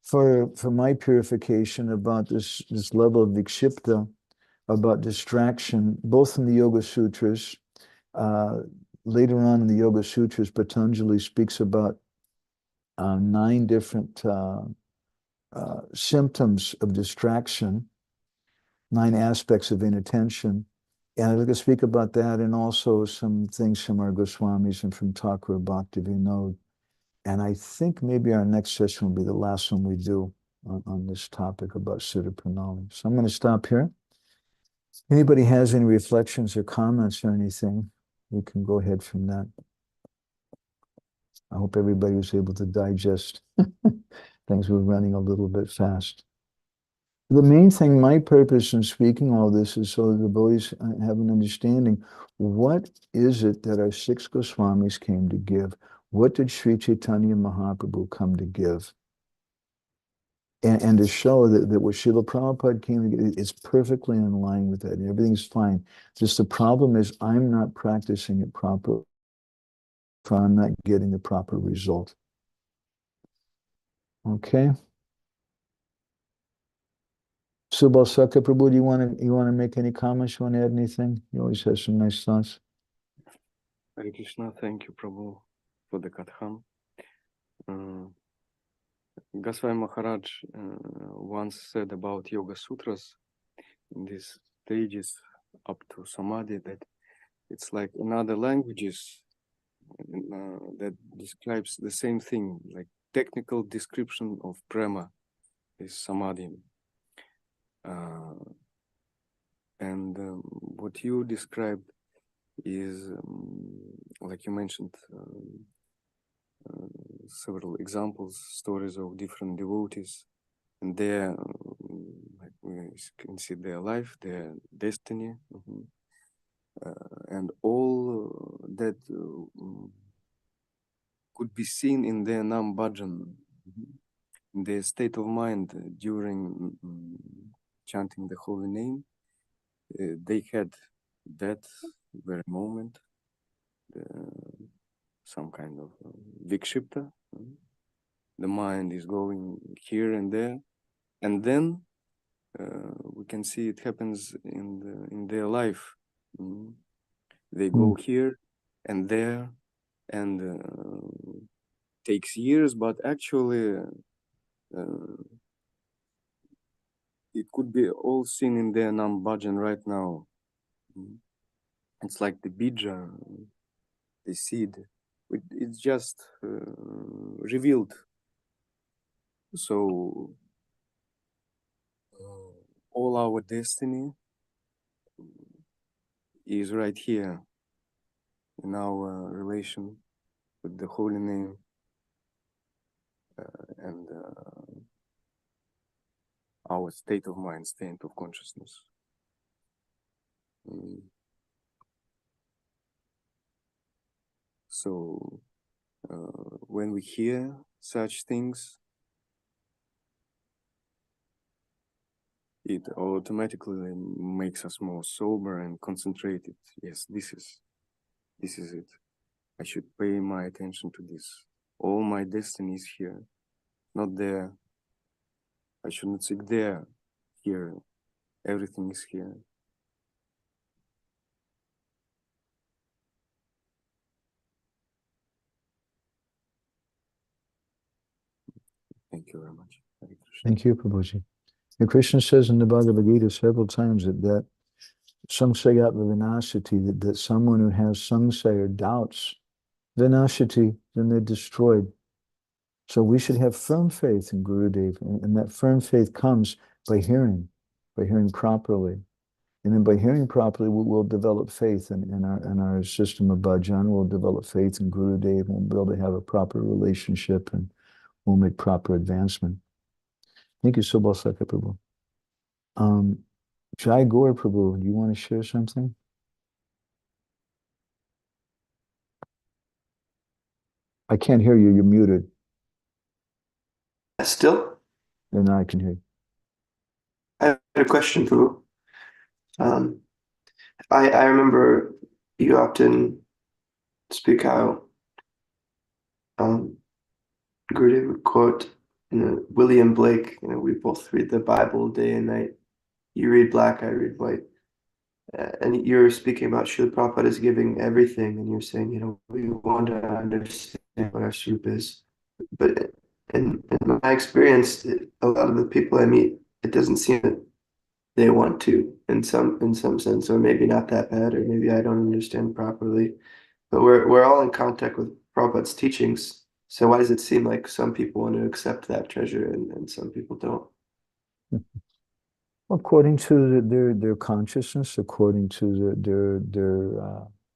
for my purification about this level of vikshipta, about distraction, both in the Yoga Sutras. Later on in the Yoga Sutras, Patanjali speaks about 9 different symptoms of distraction, 9 aspects of inattention. And I'd like to speak about that and also some things from our Goswamis and from Thakur Bhaktivinoda. And I think maybe our next session will be the last one we do on this topic about Siddha-pranali. So I'm going to stop here. Anybody has any reflections or comments or anything, we can go ahead from that. I hope everybody was able to digest. Things were running a little bit fast. The main thing, my purpose in speaking all this is so that the devotees have an understanding. What is it that our six Goswamis came to give? What did Sri Chaitanya Mahaprabhu come to give? And to show that what Srila Prabhupada came to give is perfectly in line with that. And everything's fine. Just the problem is I'm not practicing it properly. I'm not getting the proper result. Okay? Subal Saka Prabhu, do you want to make any comments? You want to add anything? You always have some nice thoughts. Hare Krishna, thank you, Prabhu, for the Kathan. Goswami Maharaj once said about Yoga Sutras in these stages up to Samadhi that it's like another languages that describes the same thing, like technical description of Prema is Samadhi. And what you described is, like you mentioned, several examples, stories of different devotees, and their, like we can see their life, their destiny, and all that could be seen in their Nam Bhajan, in their state of mind during chanting the holy name. They had that very moment, some kind of vikshipta. The mind is going here and there, and then we can see it happens in their life. They go here and there, and takes years, but actually it could be all seen in their Nam Bhajan right now. It's like the bija, the seed. It's just revealed. So all our destiny is right here in our relation with the holy name and our state of mind, state of consciousness. So when we hear such things, it automatically makes us more sober and concentrated. Yes, this is it. I should pay my attention to this. All my destiny is here, not there. I should not seek there, here. Everything is here. Thank you very much. Thank you, Prabhuji. And Krishna says in the Bhagavad Gita several times that samsayat vinashati, that someone who has samsaya or doubts, vinashati, then they're destroyed. So we should have firm faith in Gurudev, and that firm faith comes by hearing properly. And then by hearing properly, we'll develop faith in our system of bhajan. We'll develop faith in Gurudev, and we'll be able to have a proper relationship, and we'll make proper advancement. Thank you, Subal Saka Prabhu. Jai Gaur Prabhu, do you want to share something? I can't hear you. You're muted. Still? And now I can hear you. I have a question, Prabhu. I remember you often speak how Gurudev would quote, William Blake, we both read the Bible day and night. You read black, I read white. And you're speaking about Srila Prabhupada is giving everything, and you're saying, we want to understand what our soup is. But in my experience, a lot of the people I meet, it doesn't seem that they want to in some sense, or maybe not that bad, or maybe I don't understand properly. But we're all in contact with Prabhupada's teachings. So why does it seem like some people want to accept that treasure and some people don't? According to their consciousness, according to their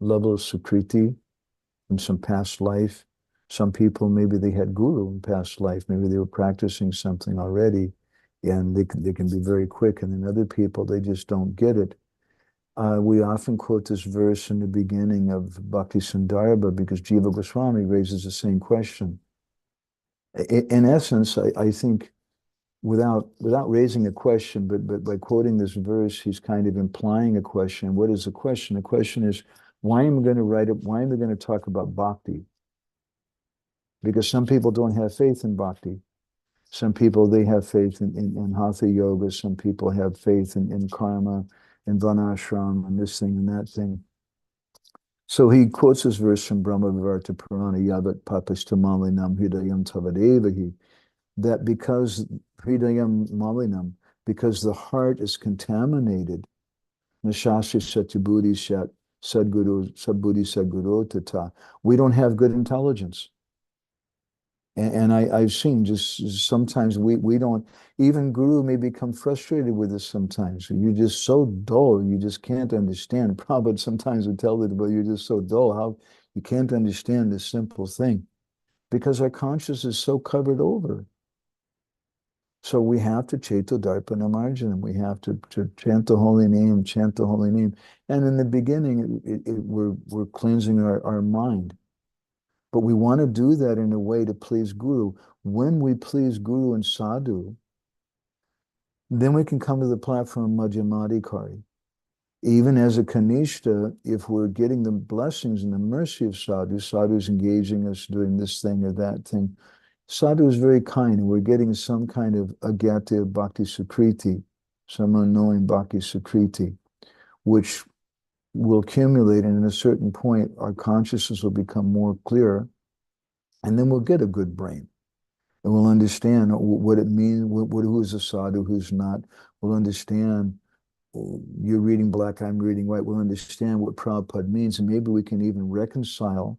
level of sukriti in some past life. Some people, maybe they had guru in past life. Maybe they were practicing something already and they can be very quick, and then other people, they just don't get it. We often quote this verse in the beginning of Bhakti Sundarbha because Jiva Goswami raises the same question. In essence, I think without raising a question, but by quoting this verse, he's kind of implying a question. What is the question? The question is, why am I going to write it? Why am I going to talk about bhakti? Because some people don't have faith in bhakti. Some people, they have faith in hatha yoga. Some people have faith in karma, in vanashram, and this thing and that thing. So he quotes this verse from Prema-bhakti-candrika yavat papastamalinam hridayam tavadevahi, that because hridayam malinam, because the heart is contaminated, nashasya satyabudhi sat sadguru sabudhi sadguru tata, we don't have good intelligence. And I've seen just sometimes we don't, even Guru may become frustrated with us sometimes. You're just so dull, you just can't understand. Prabhupada sometimes would tell it, but you're just so dull, how you can't understand this simple thing. Because our consciousness is so covered over. So we have to chaito darpana marjanam. We have to chant the holy name, chant the holy name. And in the beginning, we're cleansing our mind. But we want to do that in a way to please Guru. When we please Guru and Sadhu, then we can come to the platform of Madhyamadikari. Even as a Kanishta, if we're getting the blessings and the mercy of Sadhu, Sadhu is engaging us doing this thing or that thing. Sadhu is very kind, and we're getting some kind of agyatya bhakti sukriti, some unknowing bhakti sukriti, which will accumulate, and at a certain point, our consciousness will become more clear, and then we'll get a good brain. And we'll understand what it means, who is a sadhu, who's not. We'll understand, you're reading black, I'm reading white. We'll understand what Prabhupada means, and maybe we can even reconcile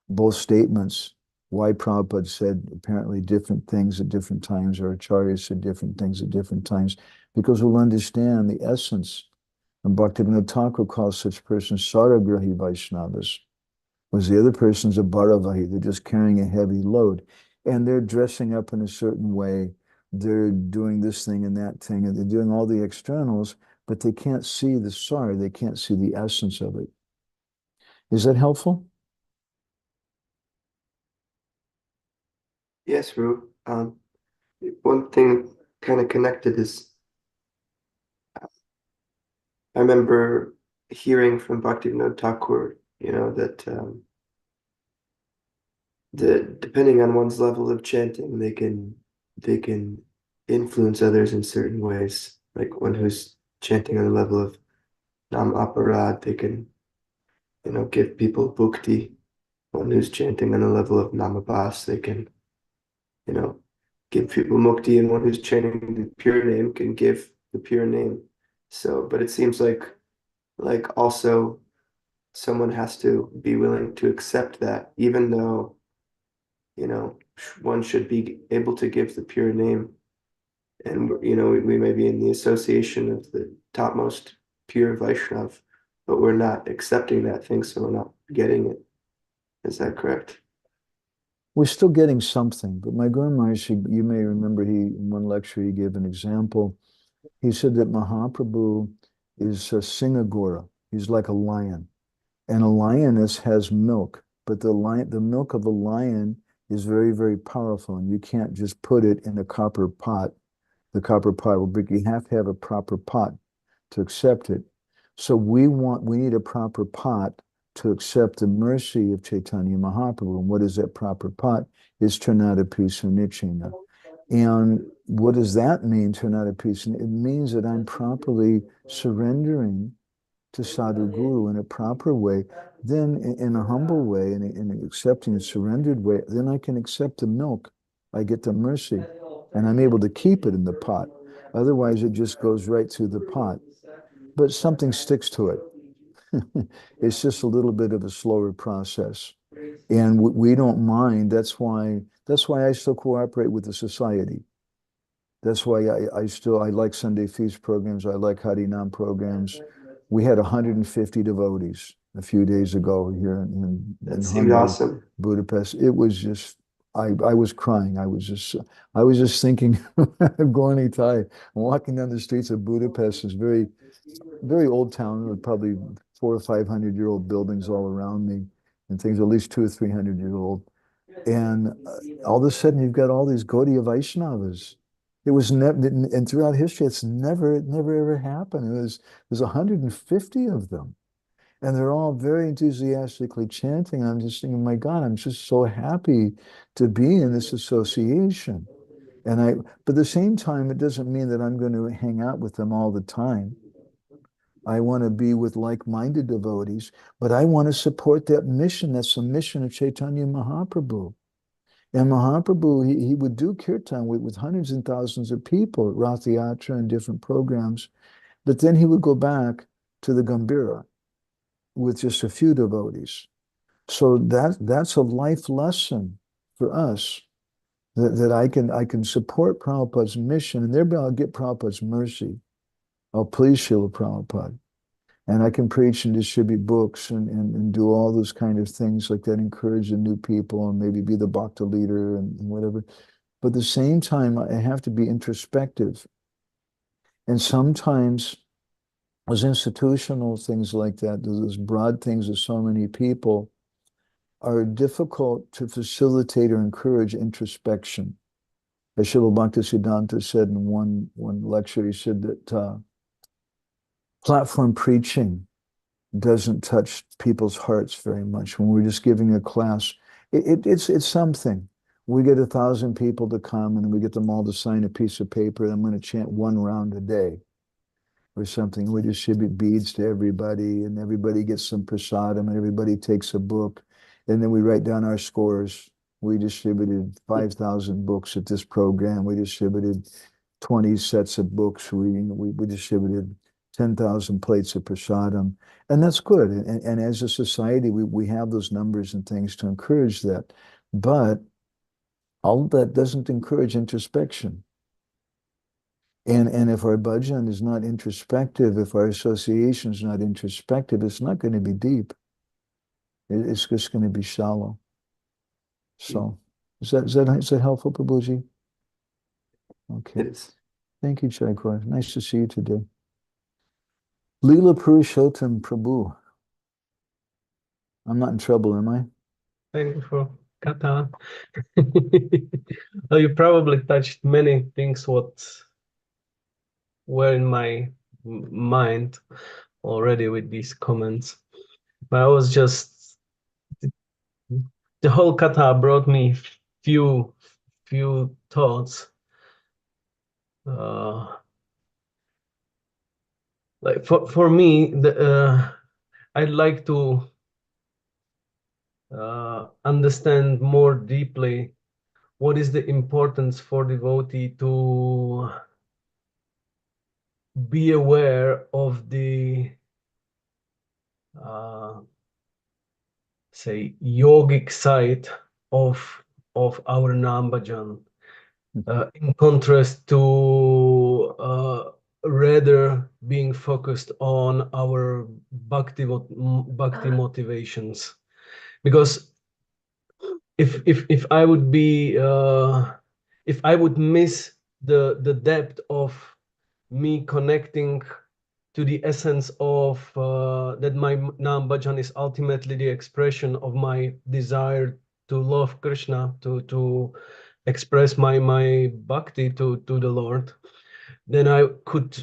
both statements, why Prabhupada said apparently different things at different times, or Acharyas said different things at different times, because we'll understand the essence. And Bhaktivinoda Thakur calls such persons Saragrahi Vaishnavas, whereas the other person's a Bharavahi, they're just carrying a heavy load. And they're dressing up in a certain way, they're doing this thing and that thing, and they're doing all the externals, but they can't see the sar, they can't see the essence of it. Is that helpful? Yes, Ru. One thing kind of connected is I remember hearing from Bhaktivinoda Thakur, that depending on one's level of chanting, they can influence others in certain ways. Like one who's chanting on the level of Nam Aparad, they can, give people bhukti. One who's chanting on the level of Namabhas, they can, give people mukti, and one who's chanting the pure name can give the pure name. So, but it seems like also someone has to be willing to accept that, even though, one should be able to give the pure name. And, we may be in the association of the topmost pure Vaishnav, but we're not accepting that thing, so we're not getting it. Is that correct? We're still getting something, but my Guru Maharaj, you may remember, in one lecture, he gave an example. He said that Mahaprabhu is a Singhagora. He's like a lion. And a lioness has milk, but the milk of a lion is very, very powerful, and you can't just put it in a copper pot. The copper pot will break. You have to have a proper pot to accept it. So we need a proper pot to accept the mercy of Chaitanya Mahaprabhu. And what is that proper pot? Is Trinadapi Sunichena. And what does that mean, Trinadapi? It means that I'm properly surrendering to Sadhu Guru in a proper way, then in a humble way, in an accepting and surrendered way, then I can accept the milk. I get the mercy, and I'm able to keep it in the pot. Otherwise, it just goes right through the pot. But something sticks to it. It's just a little bit of a slower process. And we don't mind. That's why I still cooperate with the society. That's why I like Sunday feast programs. I like Harinam programs. We had 150 devotees a few days ago here in That seemed Hungary, awesome. Budapest. It was just I was crying. I was just thinking, Gorny Thai, walking down the streets of Budapest, this very, very old town with probably 400 or 500 year old buildings all around me and things, at least 200 or 300 year old. And all of a sudden you've got all these Gaudiya Vaishnavas. It was never, and throughout history, it never ever happened. There's 150 of them. And they're all very enthusiastically chanting. I'm just thinking, my God, I'm just so happy to be in this association. But at the same time, it doesn't mean that I'm going to hang out with them all the time. I want to be with like-minded devotees, but I want to support that mission. That's the mission of Chaitanya Mahaprabhu. And Mahaprabhu, he would do kirtan with hundreds and thousands of people at Rath Yatra and different programs, but then he would go back to the Gambhira with just a few devotees. So that's a life lesson for us that I can support Prabhupada's mission, and thereby I'll get Prabhupada's mercy. I'll please Srila Prabhupada. And I can preach and distribute books and do all those kind of things like that, encourage the new people and maybe be the bhakta leader and whatever. But at the same time, I have to be introspective. And sometimes those institutional things like that, those broad things of so many people, are difficult to facilitate or encourage introspection. As Srila Bhaktisiddhanta said in one lecture, he said that platform preaching doesn't touch people's hearts very much. When we're just giving a class, it's something. We get 1,000 people to come and we get them all to sign a piece of paper. I'm going to chant 1 round a day or something. We distribute beads to everybody and everybody gets some prasadam and everybody takes a book. And then we write down our scores. We distributed 5,000 books at this program. We distributed 20 sets of books. We distributed 10,000 plates of prasadam. And that's good. And as a society, we have those numbers and things to encourage that. But all of that doesn't encourage introspection. And if our bhajan is not introspective, if our association is not introspective, it's not going to be deep. It's just going to be shallow. So, is that helpful, Prabhuji? Okay. It is. Thank you, Chaikor. Nice to see you today. Leela Purushottam Prabhu. I'm not in trouble, am I? Thank you for Kata. Well, you probably touched many things what were in my mind already with these comments. But I was just, the whole Kata brought me few thoughts. Like for me, I'd like to understand more deeply what is the importance for devotee to be aware of the say yogic side of our Nam Bhajan, in contrast to rather being focused on our bhakti motivations. Because if I would be if I would miss the depth of me connecting to the essence of that my Nam Bhajan is ultimately the expression of my desire to love Krishna, to express my bhakti to the Lord, then I could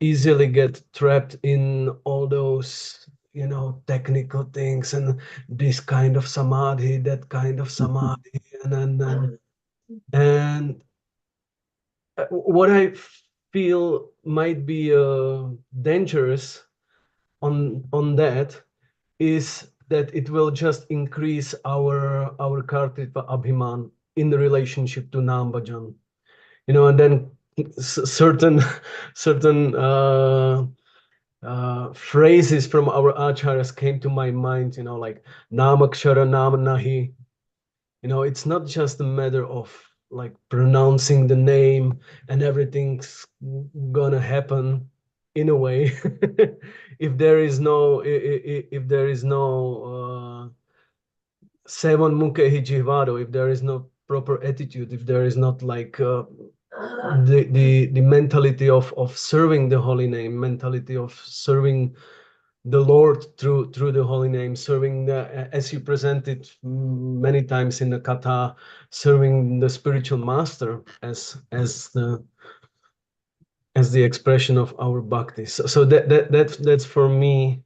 easily get trapped in all those, you know, technical things and this kind of samadhi, that kind of samadhi, and what I feel might be dangerous on that is that it will just increase our kartritva abhiman in the relationship to Nam Bhajan, you know, and then certain phrases from our acharyas came to my mind, you know, like namakshara nama nahi. You know, it's not just a matter of like pronouncing the name and everything's gonna happen in a way. If there is no sevan mukhe hi jihvado, if there is no proper attitude, if there is not like the mentality of serving the holy name, mentality of serving the Lord through the holy name, serving as you presented many times in the kata, serving the spiritual master as the expression of our bhakti. So that's for me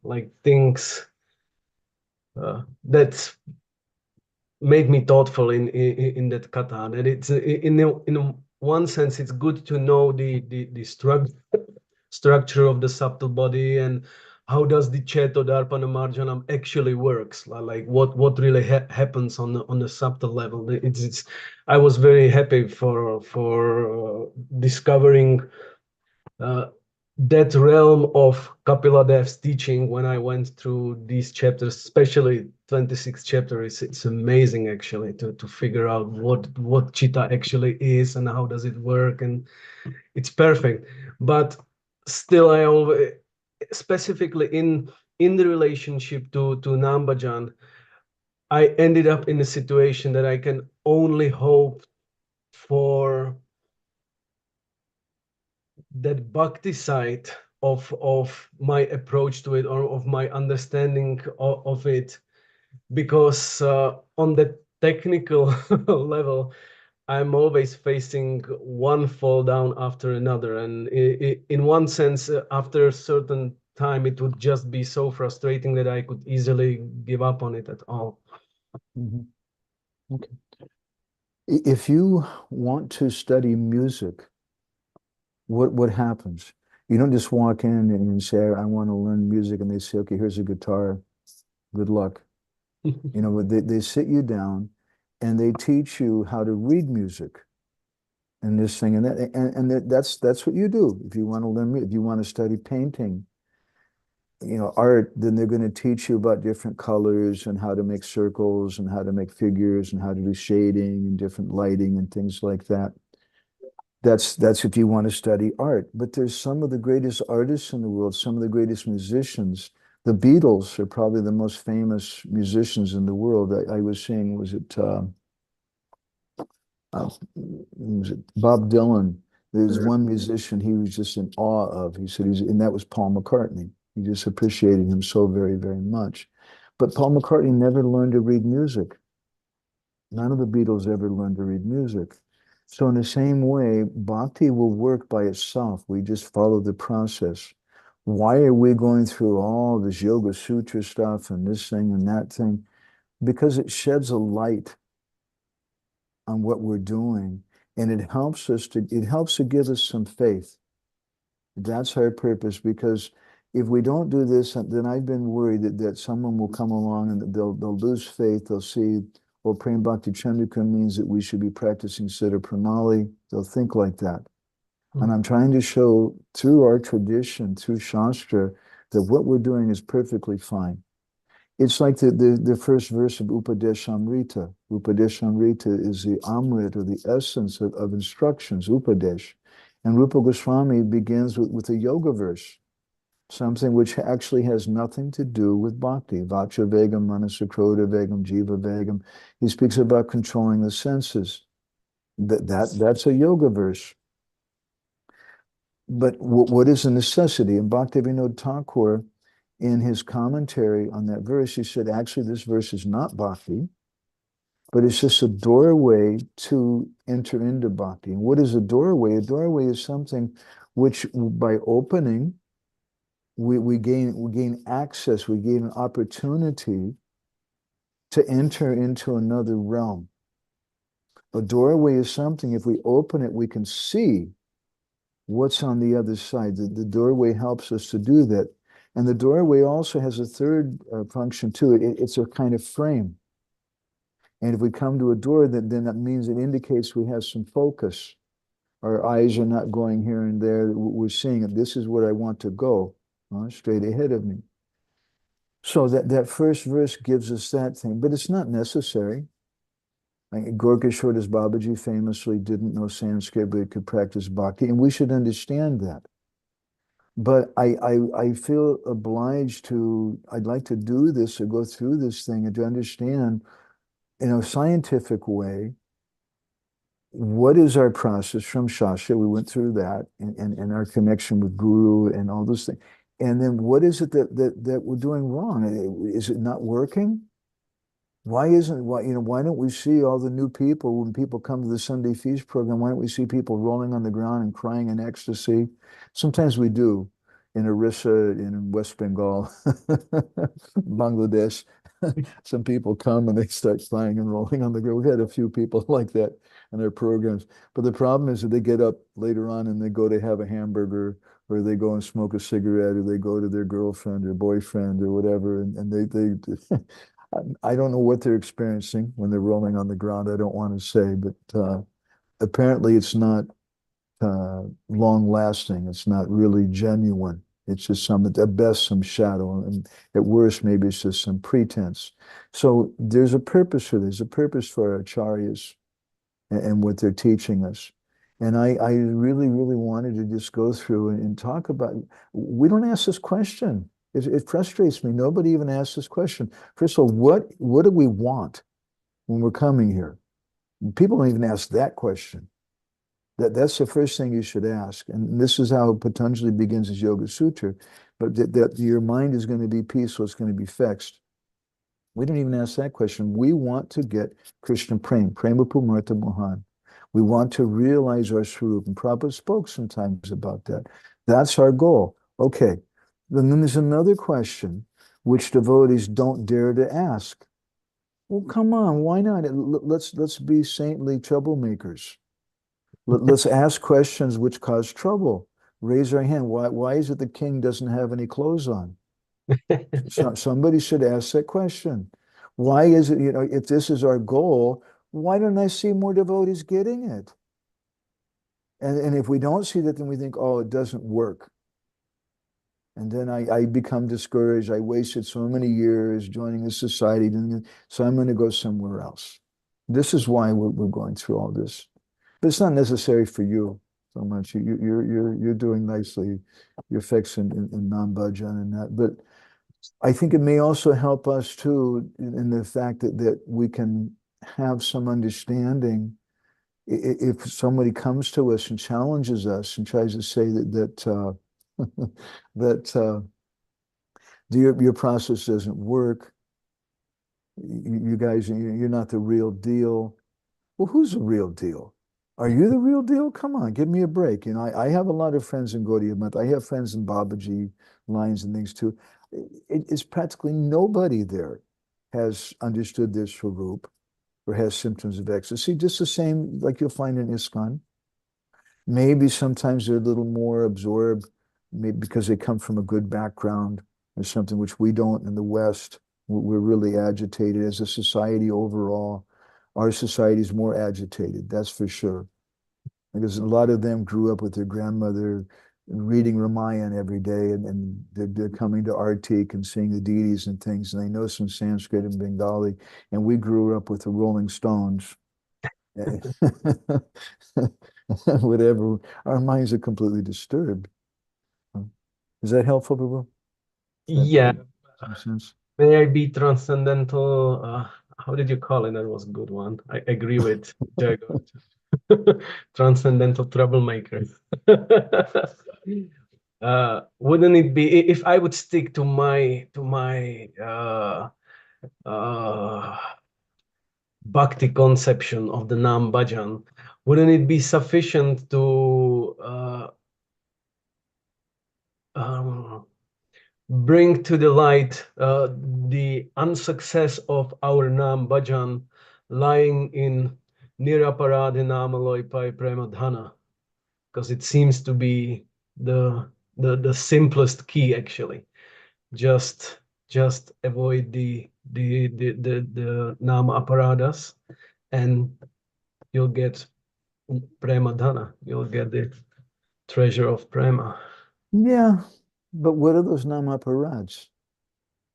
like things that made me thoughtful in that kata. That it's in one sense it's good to know the structure of the subtle body, and how does the Cheto Darpana Marjanam actually works, like what really happens on the subtle level. It's I was very happy for discovering that realm of Kapila Dev's teaching when I went through these chapters, especially 26th chapter. It's amazing actually to figure out what Chitta actually is and how does it work, and it's perfect. But still, I always, specifically in the relationship to Nambajan, I ended up in a situation that I can only hope for that bhakti side of my approach to it, or of my understanding of it, because on the technical level I'm always facing one fall down after another, and in one sense after a certain time it would just be so frustrating that I could easily give up on it at all. Mhm. Okay. If you want to study music, what happens? You don't just walk in and say, I want to learn music, and they say, okay, here's a guitar, good luck. You know, they sit you down and they teach you how to read music and this thing and that, and that's what you do. If you want to learn, if you want to study painting, you know, art, then they're going to teach you about different colors and how to make circles and how to make figures and how to do shading and different lighting and things like that. That's if you want to study art. But there's some of the greatest artists in the world, some of the greatest musicians. The Beatles are probably the most famous musicians in the world. I was saying, was it Bob Dylan? There's one musician he was just in awe of. He said, and that was Paul McCartney. He just appreciated him so very, very much. But Paul McCartney never learned to read music. None of the Beatles ever learned to read music. So in the same way, bhakti will work by itself. We just follow the process. Why are we going through all this Yoga Sutra stuff and this thing and that thing? Because it sheds a light on what we're doing, and it helps to give us some faith. That's our purpose, because if we don't do this, then I've been worried that someone will come along and they'll lose faith. They'll see, well, Prema-bhakti-candrika means that we should be practicing Siddha-pranali. They'll think like that. And I'm trying to show through our tradition, through Shastra, that what we're doing is perfectly fine. It's like the first verse of Upadeshamrita. Upadeshamrita is the Amrit, or the essence of instructions, Upadesh. And Rupa Goswami begins with a yoga verse, something which actually has nothing to do with bhakti. Vacha Vegam, Manasakroda Vegam, Jiva Vegam. He speaks about controlling the senses. That's a yoga verse. But what is a necessity? And Bhaktivinoda Thakur, in his commentary on that verse, he said, actually, this verse is not bhakti, but it's just a doorway to enter into bhakti. And what is a doorway? A doorway is something which, by opening, we gain access, we gain an opportunity to enter into another realm. A doorway is something, if we open it, we can see what's on the other side. The doorway helps us to do that. And the doorway also has a third function too. It's a kind of frame. And if we come to a door, then that means it indicates we have some focus. Our eyes are not going here and there. We're seeing it. This is where I want to go, straight ahead of me. So that first verse gives us that thing, but it's not necessary. Like Gorkishore Das Babaji famously didn't know Sanskrit, but he could practice bhakti, and we should understand that. But I feel obliged to, I'd like to do this or go through this thing and to understand in a scientific way, what is our process from Shastra? We went through that and our connection with Guru and all those things. And then what is it that we're doing wrong? Is it not working? Why don't we see all the new people when people come to the Sunday Feast program? Why don't we see people rolling on the ground and crying in ecstasy? Sometimes we do in Orissa, in West Bengal, Bangladesh. Some people come and they start crying and rolling on the ground. We've had a few people like that in our programs. But the problem is that they get up later on and they go to have a hamburger, or they go and smoke a cigarette, or they go to their girlfriend or boyfriend or whatever, and they I don't know what they're experiencing when they're rolling on the ground. I don't want to say, but apparently it's not long lasting. It's not really genuine. It's just at best some shadow, and at worst maybe it's just some pretense. So there's a purpose for this, a purpose for acharyas and what they're teaching us. And I really, really wanted to just go through and talk about, we don't ask this question. It frustrates me. Nobody even asks this question. First of all, what do we want when we're coming here? People don't even ask that question. That's the first thing you should ask. And this is how Patanjali begins his Yoga Sutra. But that your mind is going to be peaceful, it's going to be fixed. We don't even ask that question. We want to get Krishna Prema-bhakti-candrika Mohan. We want to realize our Swarup. And Prabhupada spoke sometimes about that. That's our goal. Okay. Then there's another question which devotees don't dare to ask. Well, come on, why not? Let's be saintly troublemakers. Let's ask questions which cause trouble. Raise our hand. Why is it the king doesn't have any clothes on? Somebody should ask that question. Why is it, if this is our goal, why don't I see more devotees getting it? And if we don't see that, then we think, oh, it doesn't work. And then I become discouraged. I wasted so many years joining a society, so I'm going to go somewhere else. This is why we're going through all this. But it's not necessary for you so much. You're doing nicely. You're fixing in non-bhajan and that. But I think it may also help us too in the fact that we can have some understanding. If somebody comes to us and challenges us and tries to say that your process doesn't work, you guys, you're not the real deal. Well, who's the real deal? Are you the real deal? Come on, give me a break. I have a lot of friends in Gaudiya Math. I have friends in Babaji lines and things too. It's practically nobody there has understood this Swarup or has symptoms of ecstasy. Just the same like you'll find in ISKCON. Maybe sometimes they're a little more absorbed, maybe because they come from a good background or something, which we don't in the West. We're really agitated as a society overall. Our society is more agitated, that's for sure. Because a lot of them grew up with their grandmother reading Ramayana every day, and they're coming to Artik and seeing the deities and things, and they know some Sanskrit and Bengali, and we grew up with the Rolling Stones. Whatever, our minds are completely disturbed. Is that helpful, Prabhu? Yeah. Makes sense. May I be transcendental? How did you call it? That was a good one. I agree with Jago. Transcendental troublemaker. Wouldn't it be if I would stick to my bhakti conception of the Nam Bhajan? Wouldn't it be sufficient to bring to the light the unsuccess of our Nam Bhajan lying in Niraparade Namaloipai Premadhana? Because it seems to be the simplest key, actually. Just avoid the nama aparadas, and you'll get Premadhana. You'll get the treasure of prema. Yeah, but what are those nama-aparads?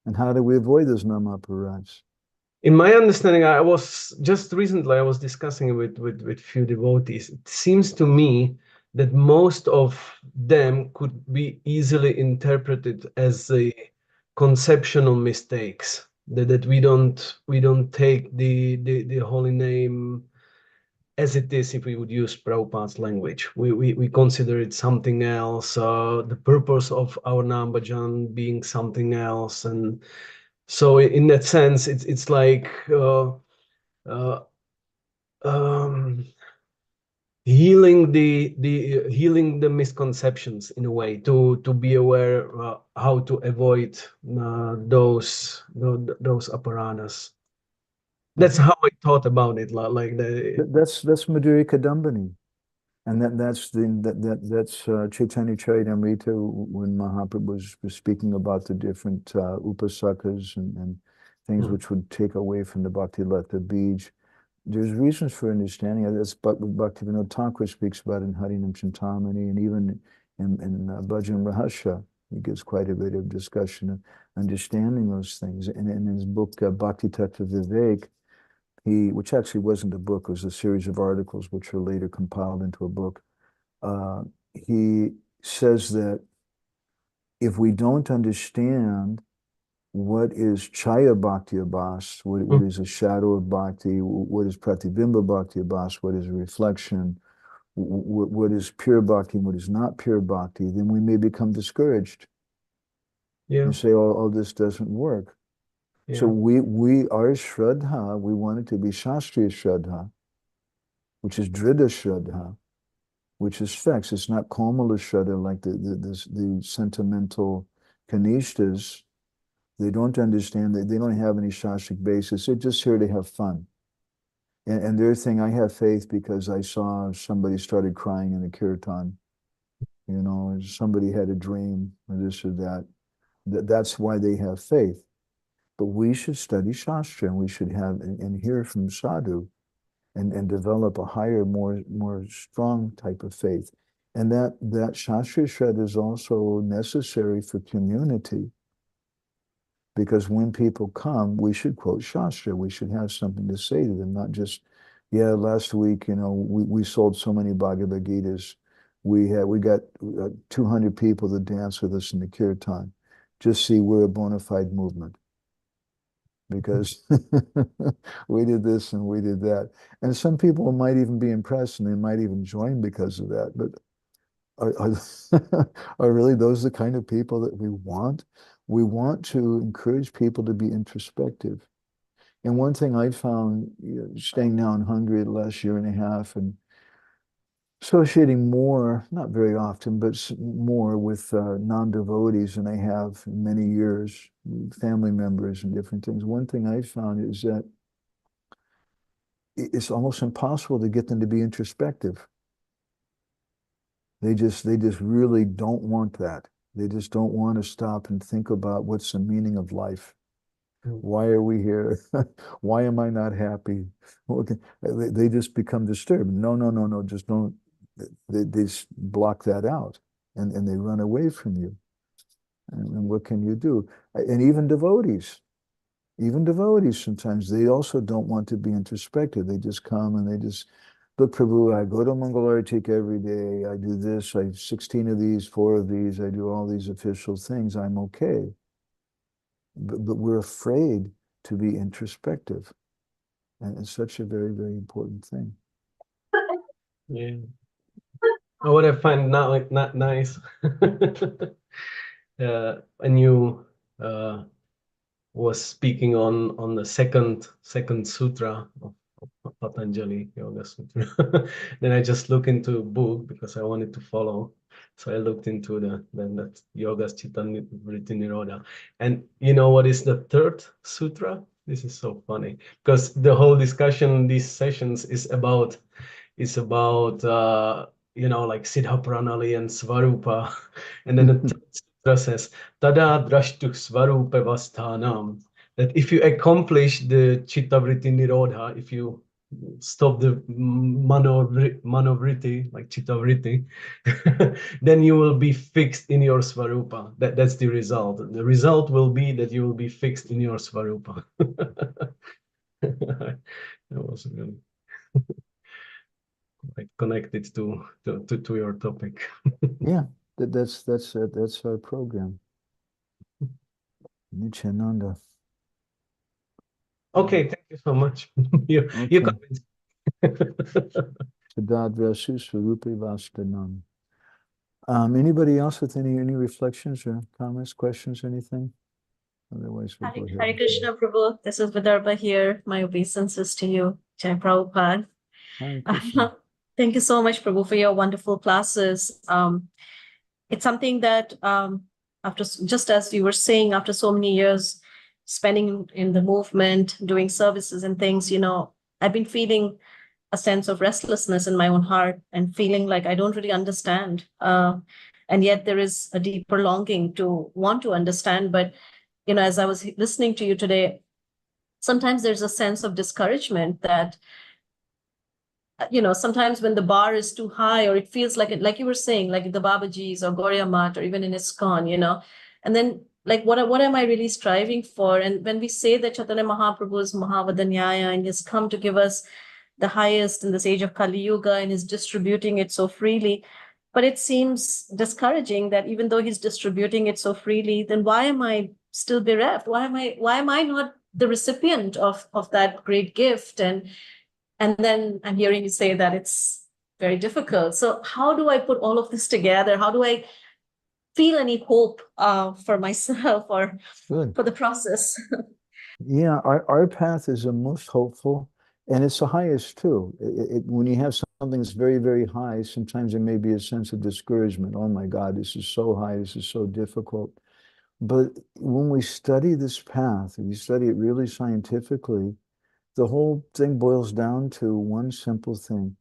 And how do we avoid those nama-aparads? In my understanding, I was just recently I was discussing it with few devotees. It seems to me that most of them could be easily interpreted as a conceptual mistakes. that we don't take the holy name as it is. If we would use Prabhupada's language, we consider it something else, the purpose of our Nam Bhajan being something else. And so in that sense, it's like uh, um, healing the misconceptions in a way, to be aware how to avoid those aparanas. That's how I thought about it, like That's Madhurya Kadambini. And that's Chaitanya Charitamrita, when Mahaprabhu was speaking about the different upasakas and things which would take away from the Bhakti Lata Bij. There's reasons for understanding it. That's what Bhaktivinoda Thakur speaks about in Harinam Chintamani, and even in Bhajan Rahasya, he gives quite a bit of discussion of understanding those things. And in his book, Bhakti Tattva Vivek, which actually wasn't a book, it was a series of articles which were later compiled into a book. He says that if we don't understand what is Chaya Bhakti Abhas, what is a shadow of Bhakti, what is Pratibimba Bhakti Abhas, what is a reflection, what is pure Bhakti and what is not pure Bhakti, then we may become discouraged. Yeah. And say, oh, this doesn't work. Yeah. So our Shraddha, we want it to be Shastriya Shraddha, which is Dhrida Shraddha, which is fixed. It's not Komala Shraddha like the sentimental Kanishtas. They don't understand that they don't have any shastric basis. They're just here to have fun. And their thing, I have faith because I saw somebody started crying in the kirtan. You know, somebody had a dream or this or that. That's why they have faith. But we should study Shastra, and we should have and hear from sadhu, and develop a higher, more strong type of faith. And that Shastra Shraddha is also necessary for community. Because when people come, we should quote Shastra. We should have something to say to them, not just, yeah, last week, you know, we sold so many Bhagavad Gitas. We got 200 people to dance with us in the kirtan. Just see, we're a bona fide movement. Because we did this and we did that. And some people might even be impressed and they might even join because of that. But are really those the kind of people that we want? We want to encourage people to be introspective. And one thing I found, staying now in Hungary the last year and a half and associating more, not very often, but more with non-devotees than I have in many years, family members and different things. One thing I found is that it's almost impossible to get them to be introspective. They just really don't want that. They just don't want to stop and think about what's the meaning of life. Why are we here? Why am I not happy? They just become disturbed. No, just don't. They block that out and they run away from you. And what can you do? And even devotees sometimes, they also don't want to be introspective. They just come and they just, look, Prabhu, I go to Mangalartik every day. I do this. I have 16 of these, 4 of these. I do all these official things. I'm okay. But we're afraid to be introspective. And it's such a very, very important thing. Yeah. What I find not nice, when you was speaking on the second sutra of Patanjali Yoga Sutra, then I just looked into a book because I wanted to follow. So I looked into that Yoga's Chitta Vritti Nirodha. And you know what is the third sutra? This is so funny because the whole discussion, these sessions, is about like Siddha-pranali and Svarupa. And then the sutra says, Tada drashtu Svarupa Vasthanam. That if you accomplish the Chitta Vritti Nirodha, if you stop the manovritti, like Chitta Vritti, then you will be fixed in your Svarupa. That's the result. The result will be that you will be fixed in your Svarupa. That was really like connected to your topic. Yeah, that's our program. Nityananda. Okay, thank you so much. You Okay. convinced. Tadadvasu Swarupi Vastanam. Anybody else with any reflections or comments, questions, anything? Otherwise, we'll go ahead. Hare Krishna, Prabhu. This is Vidarbha here. My obeisances to you. Jai Prabhupada. Hare Krishna. Thank you so much, Prabhu, for your wonderful classes. It's something that, after, just as you were saying, after so many years spending in the movement, doing services and things, I've been feeling a sense of restlessness in my own heart and feeling like I don't really understand. And yet there is a deeper longing to want to understand. But, as I was listening to you today, sometimes there's a sense of discouragement that, sometimes when the bar is too high, or it feels like it, like you were saying, like the Babajis or Gauriya Math or even in ISKCON, and then like, what am I really striving for? And when we say that Chaitanya Mahaprabhu is Mahavadanyaya and he's come to give us the highest in this age of Kali Yuga and is distributing it so freely, but it seems discouraging that even though he's distributing it so freely, then why am I still bereft? Why am I not the recipient of that great gift? And then I'm hearing you say that it's very difficult. So how do I put all of this together? How do I feel any hope for myself or Good. for the process? Yeah, our path is the most hopeful, and it's the highest too. When you have something that's very, very high, sometimes there may be a sense of discouragement. Oh my God, this is so high, this is so difficult. But when we study this path, we study it really scientifically, the whole thing boils down to one simple thing.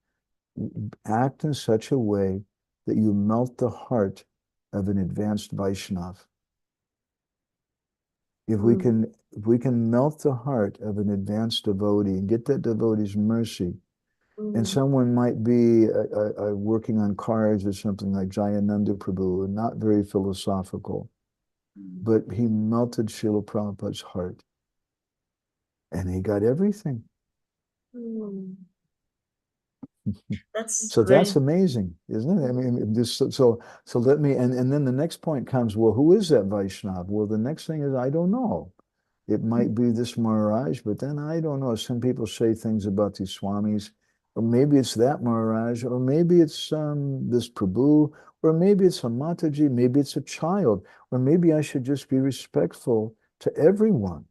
Act in such a way that you melt the heart of an advanced Vaishnav. If we can melt the heart of an advanced devotee and get that devotee's mercy, and someone might be working on cars or something like Jayananda Prabhu, and not very philosophical, but he melted Srila Prabhupada's heart, and he got everything. So that's amazing, isn't it? I mean, so let me, and then the next point comes, well, who is that Vaishnav? Well, the next thing is, I don't know. It might be this Maharaj, but then I don't know. Some people say things about these Swamis, or maybe it's that Maharaj, or maybe it's this Prabhu, or maybe it's a Mataji, maybe it's a child, or maybe I should just be respectful to everyone.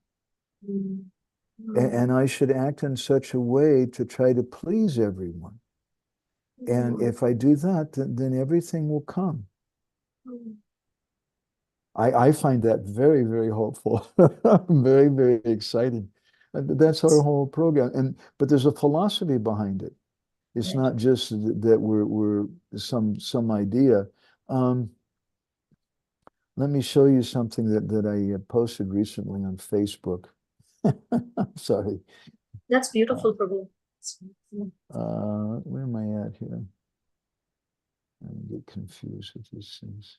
And I should act in such a way to try to please everyone. And if I do that, then everything will come. I find that very, very hopeful, very, very exciting. That's our whole program. But there's a philosophy behind it. It's not just that we're some idea. Let me show you something that I posted recently on Facebook. Sorry. That's beautiful, Prabhu. Where am I at here? I get confused with these things.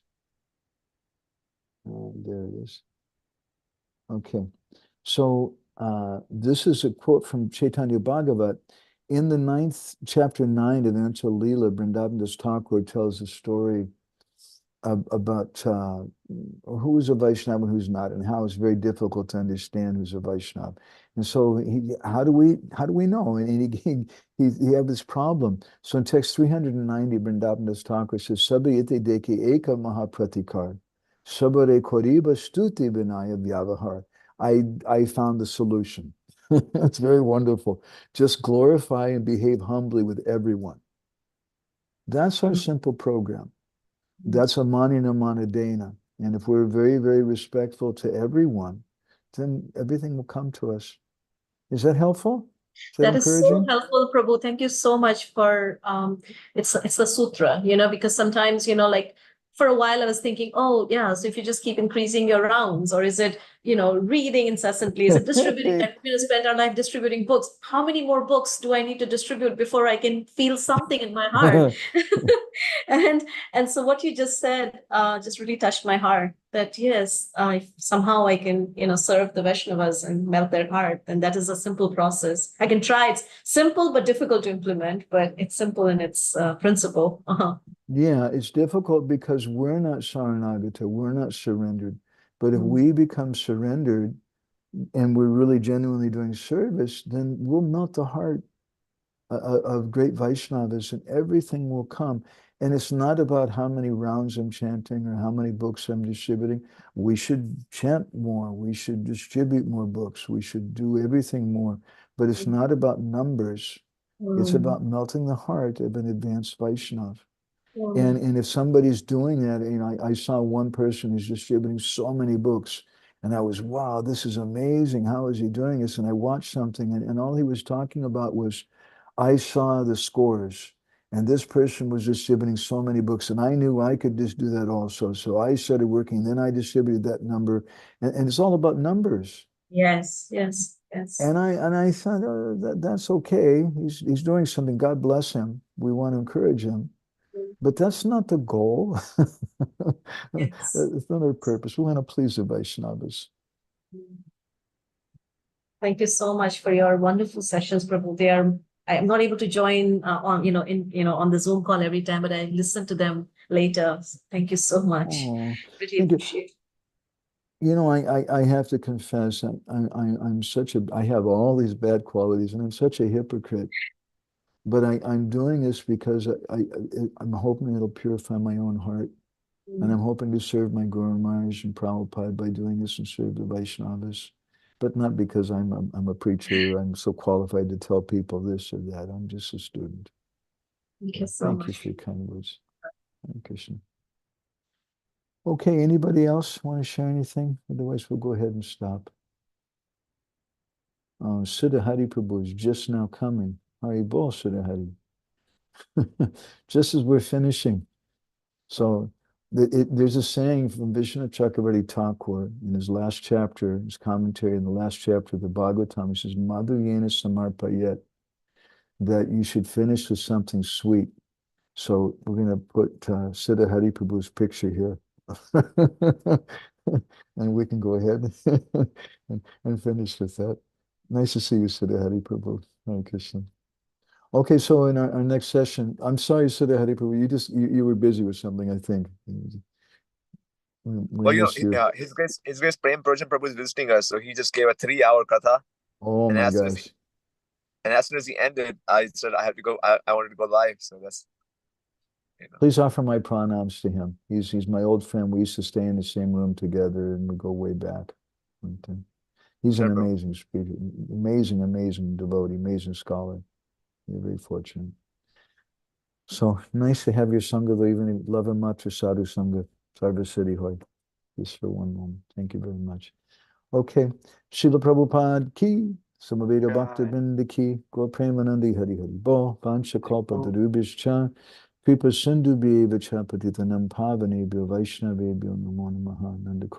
There it is. Okay. So this is a quote from Chaitanya Bhagavat. In the 9th, chapter 9 of Anta Leela, Vrindavan Thakur tells a story about who is a Vaishnava and who's not, and how it's very difficult to understand who's a Vaishnava. And so how do we know? And he had this problem. So in text 390, Vrindavan Thakur says, Sabi ite deki eka mahapratikar, sabare koriba stuti vinaya vyavahar. I found the solution. It's very wonderful. Just glorify and behave humbly with everyone. That's our simple program. That's a manina manadena. And if we're very, very respectful to everyone, then everything will come to us. Is that helpful? That is so helpful, Prabhu. Thank you so much for it's the sutra, because sometimes, like for a while I was thinking, oh yeah, so if you just keep increasing your rounds, or is it, reading incessantly? Is it distributing? We're going to spend our life distributing books. How many more books do I need to distribute before I can feel something in my heart? And so what you just said just really touched my heart, that yes, if somehow I can, serve the Vaishnavas and melt their heart, then that is a simple process. I can try. It's simple but difficult to implement, but it's simple in its principle. Yeah, it's difficult because we're not Saranagata, we're not surrendered. But if we become surrendered, and we're really genuinely doing service, then we'll melt the heart of great Vaishnavas, and everything will come. And it's not about how many rounds I'm chanting or how many books I'm distributing. We should chant more. We should distribute more books. We should do everything more. But it's not about numbers. It's about melting the heart of an advanced Vaishnav. And if somebody's doing that, you know, I saw one person who's distributing so many books, and I was, wow, this is amazing. How is he doing this? And I watched something, and all he was talking about was, I saw the scores, and this person was distributing so many books, and I knew I could just do that also. So I started working, then I distributed that number, and it's all about numbers. Yes, yes, yes. And I thought, oh, that's okay. He's doing something. God bless him. We want to encourage him. But that's not the goal. Yes. It's not our purpose. We want to please the Vaishnavas. Thank you so much for your wonderful sessions, Prabhu. I'm not able to join on the Zoom call every time, but I listen to them later. Thank you so much. Oh, Really thank you. appreciate it. You know, I have to confess, I have all these bad qualities, and I'm such a hypocrite. But I'm doing this because I'm hoping it'll purify my own heart. And I'm hoping to serve my Guru Maharaj and Prabhupada by doing this and serve the Vaishnavas. But not because I'm a preacher, I'm so qualified to tell people this or that. I'm just a student. Thank you so Thank much. you for your kind words. Hare Krishna. Okay, anybody else want to share anything? Otherwise, we'll go ahead and stop. Siddha-Hari Prabhu is just now coming. Hari Bol, Siddha-Hari. Just as we're finishing. So there's a saying from Vishnu Chakravarti Thakur in his last chapter, his commentary in the last chapter of the Bhagavatam. He says, Madhuyena Samarpayat, that you should finish with something sweet. So we're going to put Siddha-Hari Prabhu's picture here. And we can go ahead and finish with that. Nice to see you, Siddha-Hari Prabhu. Hare Krishna. Okay, so in our next session, I'm sorry, Siddha-Hari Prabhu, you were busy with something, I think. Well, you know, His Grace Prem Prabhu Prabhu is visiting us, so he just gave a 3-hour katha. Oh my gosh. And as soon as he ended, I said I had to go. I wanted to go live, so that's. You know. Please offer my pranams to him. He's my old friend. We used to stay in the same room together, and we go way back. He's an amazing speaker, amazing devotee, amazing scholar. You're very fortunate. So nice to have your Sangha, though, even Lava Matra Sadhu Sangha, Sarva Siddhi Hoy. Just for one moment. Thank you very much. Okay. Srila Prabhupada ki, Samaveda Bhakta Vrinda ki, Gaur Premanandi Hari Hari Bo, Vancha Kalpa Darubhishcha, Kripa Sindhu Bheva Chapatitanam Pavane Bhyo Vaishnave Bhyo Namo Namaha Nanda